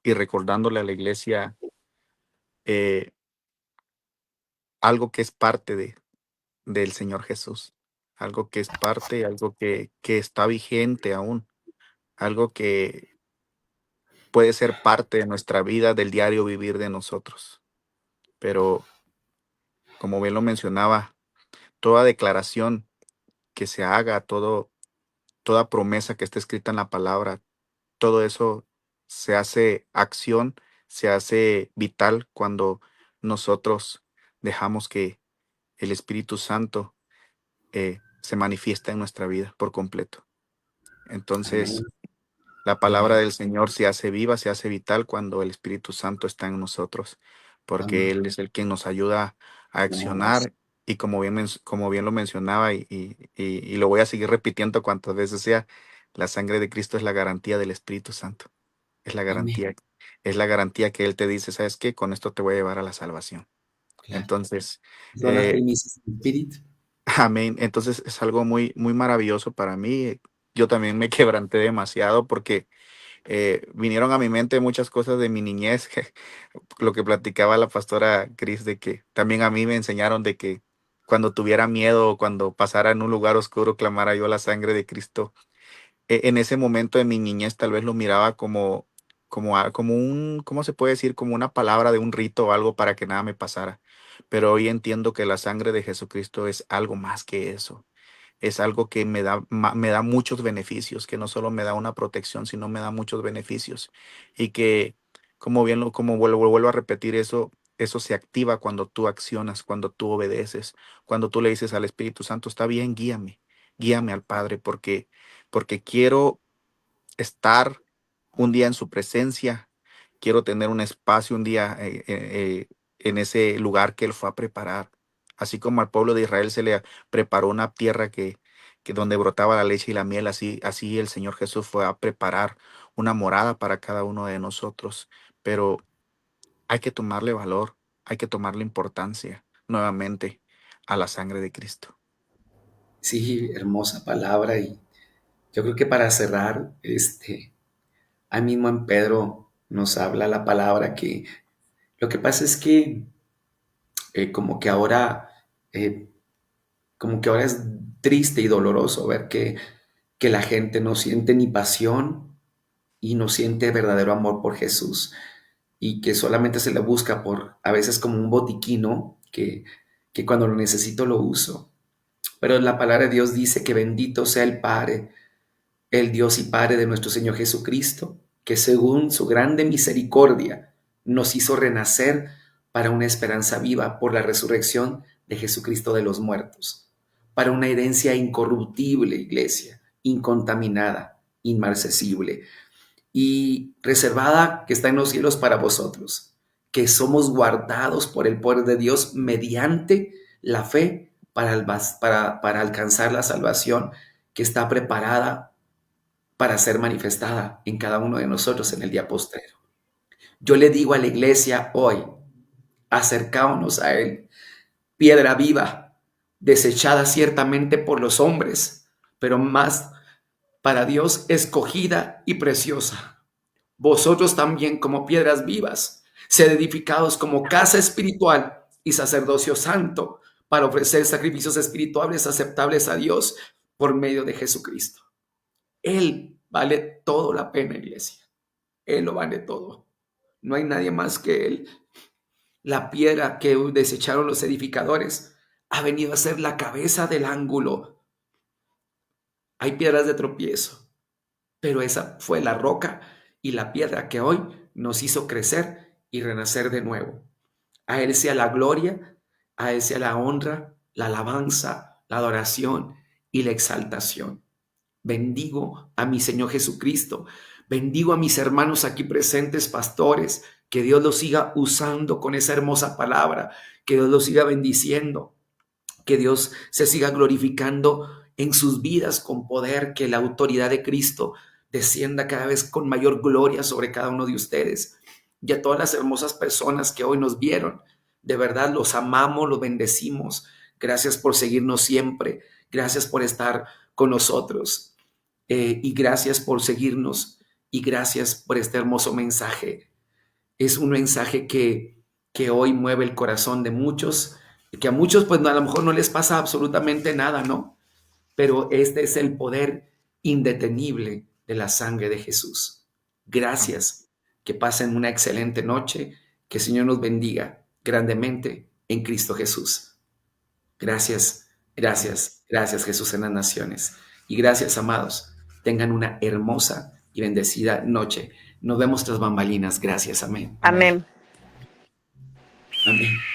Speaker 4: y recordándole a la iglesia algo que es parte del Señor Jesús, algo que es parte, algo que está vigente aún, algo que puede ser parte de nuestra vida, del diario vivir de nosotros. Pero, como bien lo mencionaba, toda declaración que se haga, toda promesa que esté escrita en la palabra, todo eso se hace acción, se hace vital cuando nosotros dejamos que el Espíritu Santo se manifiesta en nuestra vida por completo. Entonces, La palabra del Señor se hace viva, se hace vital cuando el Espíritu Santo está en nosotros, porque
Speaker 1: Amén.
Speaker 4: Él es el quien nos ayuda a
Speaker 1: Gracias.
Speaker 4: accionar. Y como bien lo mencionaba, y lo voy a seguir repitiendo cuantas veces sea, la sangre de Cristo es la garantía del Espíritu Santo. Es la
Speaker 1: Amén.
Speaker 4: garantía, es la garantía que Él te dice, ¿sabes qué? Con esto te voy a llevar a la salvación.
Speaker 1: Claro.
Speaker 4: Entonces,
Speaker 1: Son las
Speaker 4: eh,
Speaker 1: primicias del Espíritu.
Speaker 4: amén. Entonces es algo muy, muy maravilloso para mí. Yo también me quebranté demasiado porque vinieron a mi mente muchas cosas de mi niñez, lo que platicaba la pastora Cris, de que también a mí me enseñaron de que cuando tuviera miedo o cuando pasara en un lugar oscuro, clamara yo la sangre de Cristo. En ese momento de mi niñez tal vez lo miraba como un, ¿cómo se puede decir? Como una palabra de un rito o algo para que nada me pasara. Pero hoy entiendo que la sangre de Jesucristo es algo más que eso. Es algo que me da muchos beneficios, que no solo me da una protección, sino me da muchos beneficios. Y que, como vuelvo a repetir eso, eso se activa cuando tú accionas, cuando tú obedeces, cuando tú le dices al Espíritu Santo, está bien, guíame al Padre, porque quiero estar un día en su presencia, quiero tener un espacio un día en ese lugar que Él fue a preparar. Así como al pueblo de Israel se le preparó una tierra que donde brotaba la leche y la miel, así el Señor Jesús fue a preparar una morada para cada uno de nosotros. Pero hay que tomarle valor, hay que tomarle importancia nuevamente a la sangre de Cristo.
Speaker 1: Sí, hermosa palabra. Y yo creo que para cerrar, ahí mismo en Pedro nos habla la palabra que lo que pasa es que como que ahora, eh, como que ahora es triste y doloroso ver que la gente no siente ni pasión y no siente verdadero amor por Jesús y que solamente se le busca por a veces como un botiquino que cuando lo necesito lo uso. Pero la palabra de Dios dice que bendito sea el Padre, el Dios y Padre de nuestro Señor Jesucristo, que según su grande misericordia nos hizo renacer para una esperanza viva por la resurrección de Jesucristo de los muertos, para una herencia incorruptible, iglesia, incontaminada, inmarcesible y reservada que está en los cielos para vosotros, que somos guardados por el poder de Dios mediante la fe para alcanzar la salvación que está preparada para ser manifestada en cada uno de nosotros en el día postrero. Yo le digo a la iglesia hoy, acercámonos a Él, piedra viva, desechada ciertamente por los hombres, pero más para Dios escogida y preciosa. Vosotros también como piedras vivas, sed edificados como casa espiritual y sacerdocio santo para ofrecer sacrificios espirituales aceptables a Dios por medio de Jesucristo. Él vale todo la pena, iglesia. Él lo vale todo. No hay nadie más que Él. La piedra que desecharon los edificadores ha venido a ser la cabeza del ángulo. Hay piedras de tropiezo, pero esa fue la roca y la piedra que hoy nos hizo crecer y renacer de nuevo. A Él sea la gloria, a Él sea la honra, la alabanza, la adoración y la exaltación. Bendigo a mi Señor Jesucristo. Bendigo a mis hermanos aquí presentes, pastores. Que Dios los siga usando con esa hermosa palabra. Que Dios los siga bendiciendo. Que Dios se siga glorificando en sus vidas con poder. Que la autoridad de Cristo descienda cada vez con mayor gloria sobre cada uno de ustedes. Y a todas las hermosas personas que hoy nos vieron. De verdad los amamos, los bendecimos. Gracias por seguirnos siempre. Gracias por estar con nosotros. Y gracias por seguirnos y gracias por este hermoso mensaje. Es un mensaje que hoy mueve el corazón de muchos, que a muchos pues a lo mejor no les pasa absolutamente nada, ¿no? Pero este es el poder indetenible de la sangre de Jesús. Gracias, que pasen una excelente noche, que el Señor nos bendiga grandemente en Cristo Jesús. Gracias, gracias, gracias Jesús en las naciones. Y gracias, amados. Tengan una hermosa y bendecida noche. Nos vemos tras bambalinas. Gracias. Amén.
Speaker 3: Amén.
Speaker 1: Amén.